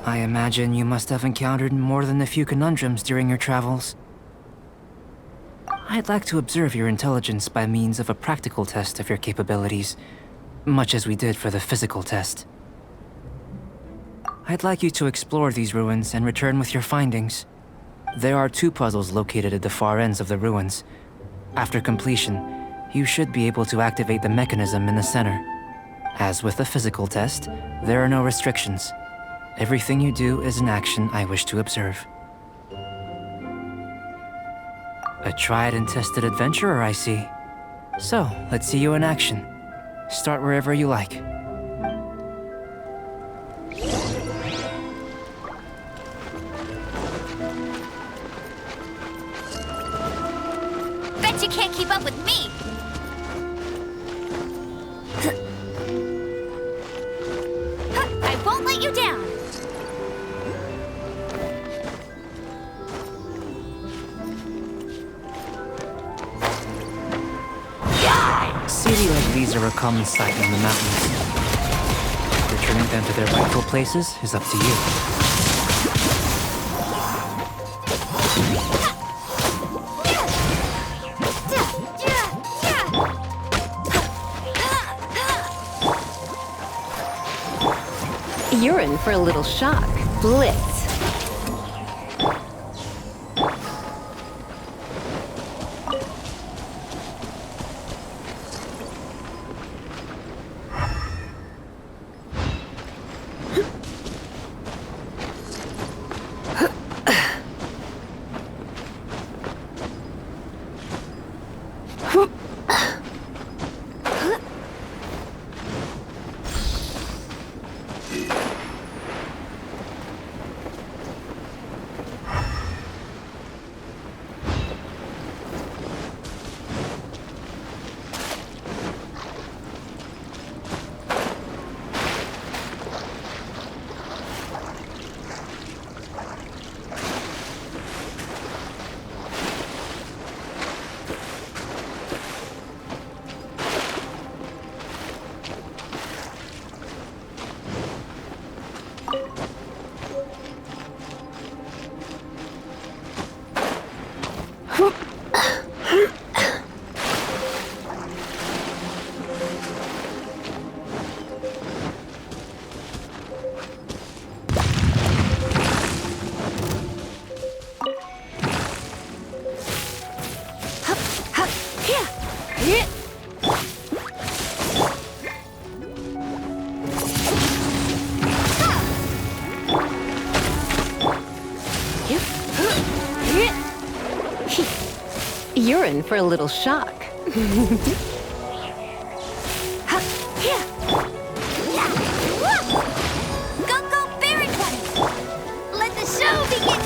I imagine you must have encountered more than a few conundrums during your travels. I'd like to observe your intelligence by means of a practical test of your capabilities, much as we did for the physical test. I'd like you to explore these ruins and return with your findings. There are 2 puzzles located at the far ends of the ruins. After completion, you should be able to activate the mechanism in the center. As with the physical test, there are no restrictions. Everything you do is an action I wish to observe. A tried and tested adventurer, I see. So, let's see you in action. Start wherever you like. Bet you can't keep up with me. I won't let you down. City like these are a common sight in the mountains. Returning them to their rightful places is up to you. You're in for a little shock. Blitz. You're in for a little shock. Go, go, Baron Bunny! Let the show begin!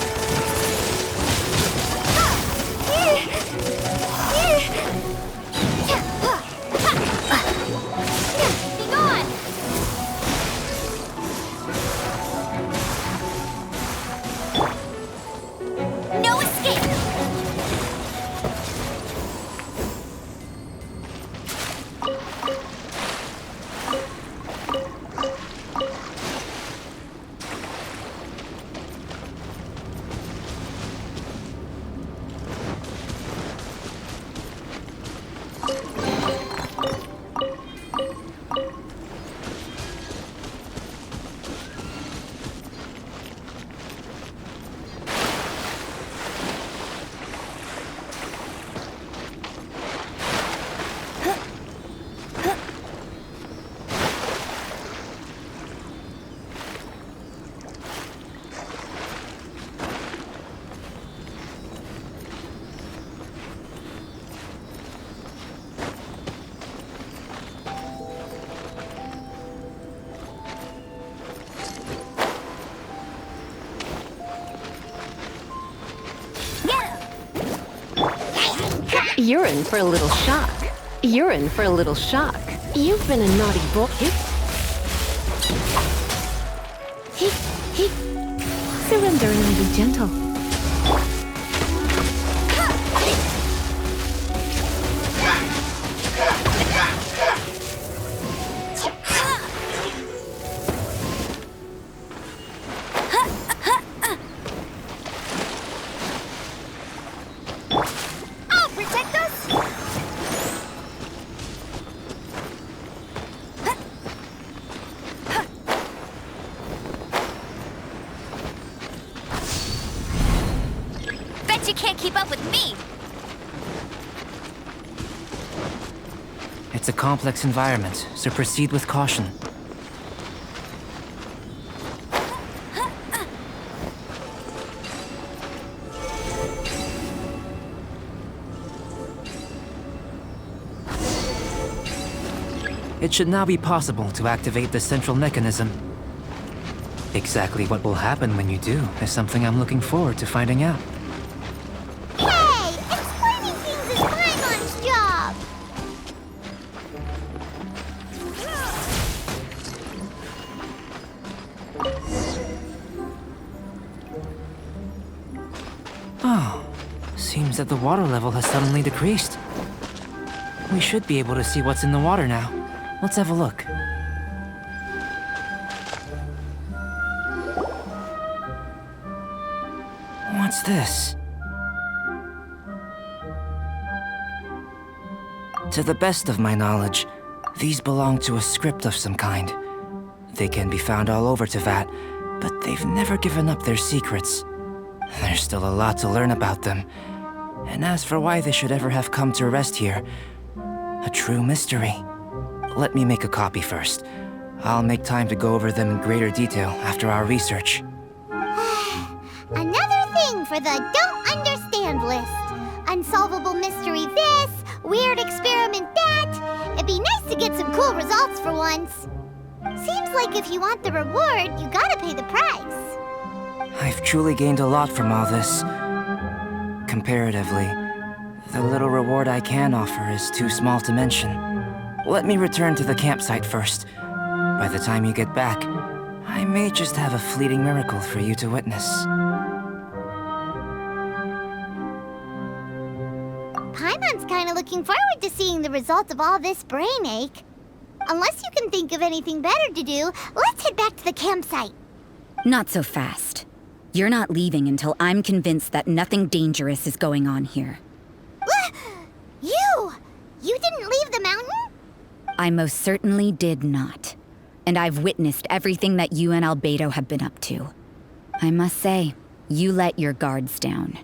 Be gone! No escape! You're in for a little shock. You're in for a little shock. You've been a naughty boy. Surrender and be gentle. I'll protect us! Bet you can't keep up with me! It's a complex environment, so proceed with caution. It should now be possible to activate the central mechanism. Exactly what will happen when you do is something I'm looking forward to finding out. Hey! Explaining things is Paimon's job! Oh, seems that the water level has suddenly decreased. We should be able to see what's in the water now. Let's have a look. What's this? To the best of my knowledge, these belong to a script of some kind. They can be found all over Tevat, but they've never given up their secrets. There's still a lot to learn about them. And as for why they should ever have come to rest here, a true mystery. Let me make a copy first. I'll make time to go over them in greater detail after our research. Another thing for the don't understand list. Unsolvable mystery this, weird experiment that. It'd be nice to get some cool results for once. Seems like if you want the reward, you gotta pay the price. I've truly gained a lot from all this. Comparatively, the little reward I can offer is too small to mention. Let me return to the campsite first. By the time you get back, I may just have a fleeting miracle for you to witness. Paimon's kinda looking forward to seeing the result of all this brain ache. Unless you can think of anything better to do, let's head back to the campsite. Not so fast. You're not leaving until I'm convinced that nothing dangerous is going on here. You! You didn't leave the mountain? I most certainly did not. And I've witnessed everything that you and Albedo have been up to. I must say, you let your guards down.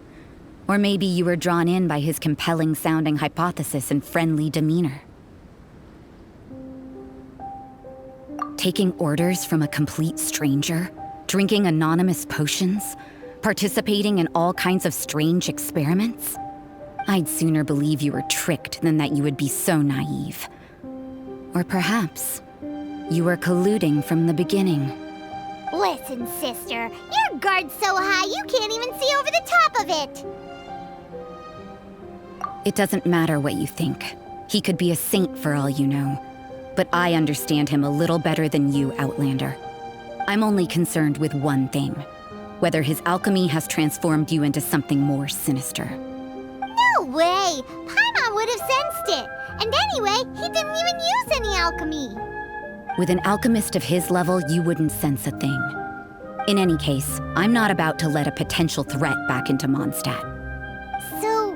Or maybe you were drawn in by his compelling-sounding hypothesis and friendly demeanor. Taking orders from a complete stranger, drinking anonymous potions, participating in all kinds of strange experiments? I'd sooner believe you were tricked than that you would be so naive. Or perhaps you were colluding from the beginning. Listen, sister, your guard's so high you can't even see over the top of it. It doesn't matter what you think. He could be a saint for all you know. But I understand him a little better than you, Outlander. I'm only concerned with one thing. Whether his alchemy has transformed you into something more sinister. No way! Paimon would have sensed it. And anyway, he didn't even use any alchemy. With an alchemist of his level, you wouldn't sense a thing. In any case, I'm not about to let a potential threat back into Mondstadt. So,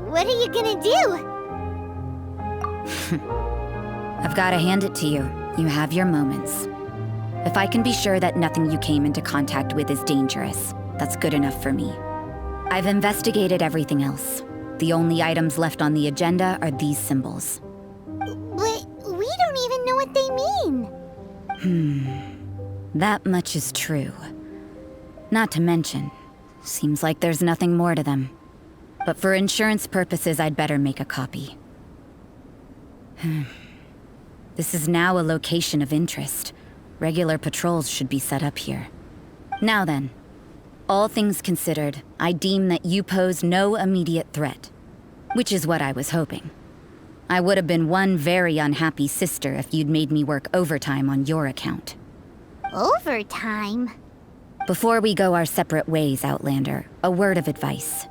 what are you gonna do? I've gotta hand it to you. You have your moments. If I can be sure that nothing you came into contact with is dangerous, that's good enough for me. I've investigated everything else. The only items left on the agenda are these symbols. But we don't even know what they mean. That much is true. Not to mention, seems like there's nothing more to them. But for insurance purposes, I'd better make a copy. This is now a location of interest. Regular patrols should be set up here. Now then, all things considered, I deem that you pose no immediate threat. Which is what I was hoping. I would have been one very unhappy sister if you'd made me work overtime on your account. Overtime? Before we go our separate ways, Outlander, a word of advice.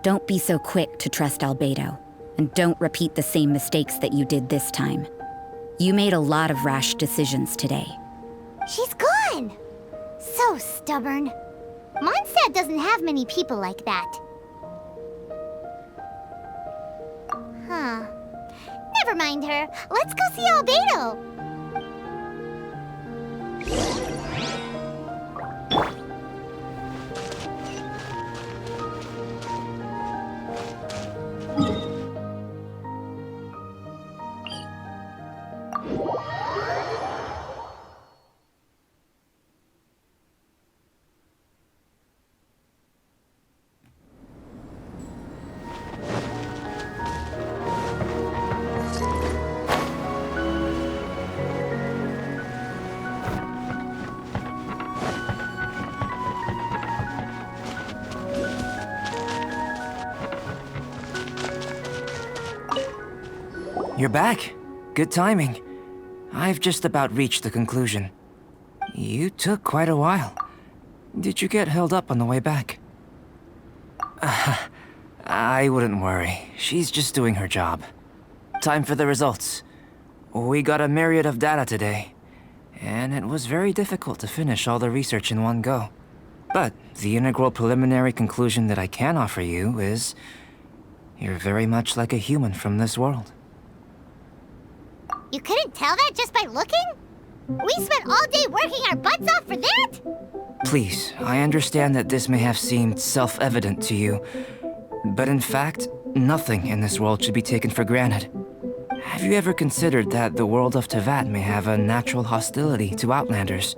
Don't be so quick to trust Albedo, and don't repeat the same mistakes that you did this time. You made a lot of rash decisions today. She's gone! So stubborn. Mondstadt doesn't have many people like that. Huh. Never mind her. Let's go see Albedo. You're back. Good timing. I've just about reached the conclusion. You took quite a while. Did you get held up on the way back? I wouldn't worry. She's just doing her job. Time for the results. We got a myriad of data today, and it was very difficult to finish all the research in one go. But the integral preliminary conclusion that I can offer you is you're very much like a human from this world. You couldn't tell that just by looking? We spent all day working our butts off for that? Please, I understand that this may have seemed self-evident to you, but in fact, nothing in this world should be taken for granted. Have you ever considered that the world of Teyvat may have a natural hostility to Outlanders?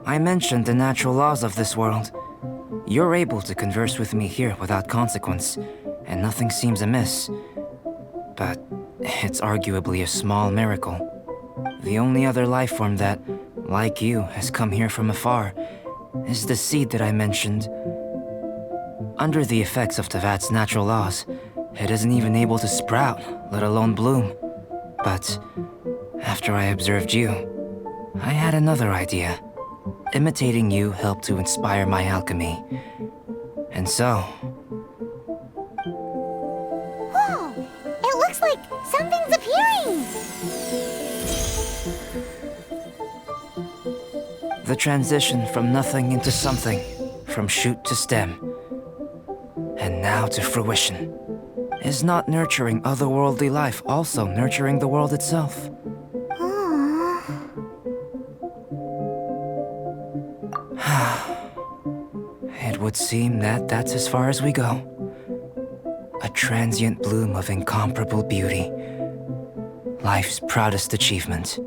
I mentioned the natural laws of this world. You're able to converse with me here without consequence, and nothing seems amiss. But it's arguably a small miracle. The only other life form that, like you, has come here from afar is the seed that I mentioned. Under the effects of Teyvat's natural laws, it isn't even able to sprout, let alone bloom. But after I observed you, I had another idea. Imitating you helped to inspire my alchemy. And so... Whoa! It looks like something's appearing! The transition from nothing into something, from shoot to stem, and now to fruition. Is not nurturing otherworldly life also nurturing the world itself? It would seem that that's as far as we go. A transient bloom of incomparable beauty. Life's proudest achievement.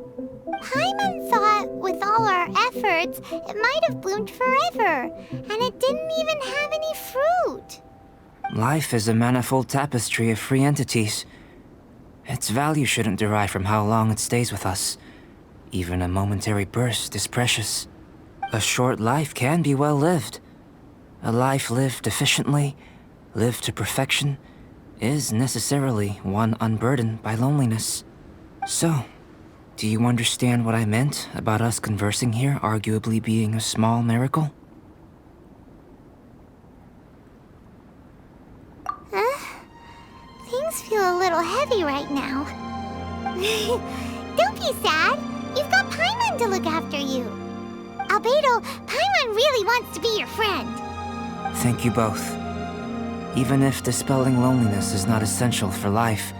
Paimon thought with all our efforts, it might have bloomed forever, and it didn't even have any fruit. Life is a manifold tapestry of free entities. Its value shouldn't derive from how long it stays with us. Even a momentary burst is precious. A short life can be well lived. A life lived efficiently, lived to perfection, is necessarily one unburdened by loneliness. So, do you understand what I meant about us conversing here arguably being a small miracle? Things feel a little heavy right now. Don't be sad. You've got Paimon to look after you. Albedo, Paimon really wants to be your friend. Thank you both. Even if dispelling loneliness is not essential for life,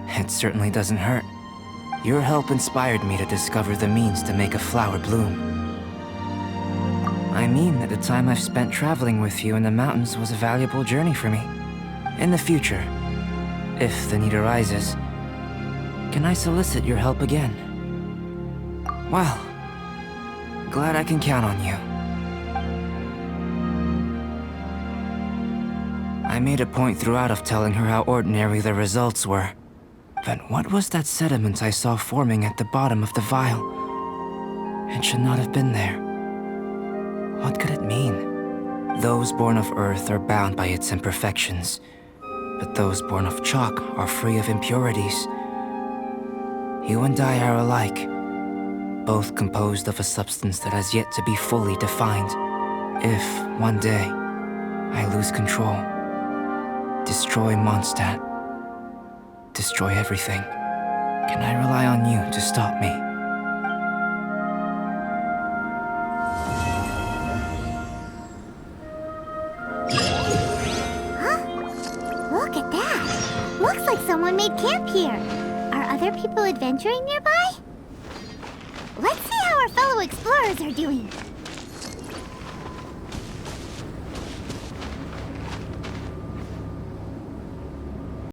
it certainly doesn't hurt. Your help inspired me to discover the means to make a flower bloom. I mean that the time I've spent traveling with you in the mountains was a valuable journey for me. In the future, if the need arises, can I solicit your help again? Well, glad I can count on you. I made a point throughout of telling her how ordinary the results were. But what was that sediment I saw forming at the bottom of the vial? It should not have been there. What could it mean? Those born of Earth are bound by its imperfections, but those born of chalk are free of impurities. You and I are alike, both composed of a substance that has yet to be fully defined. If, one day, I lose control, destroy Mondstadt, destroy everything, can I rely on you to stop me? Look at that! Looks like someone made camp here. Are other people adventuring nearby? Let's see how our fellow explorers are doing.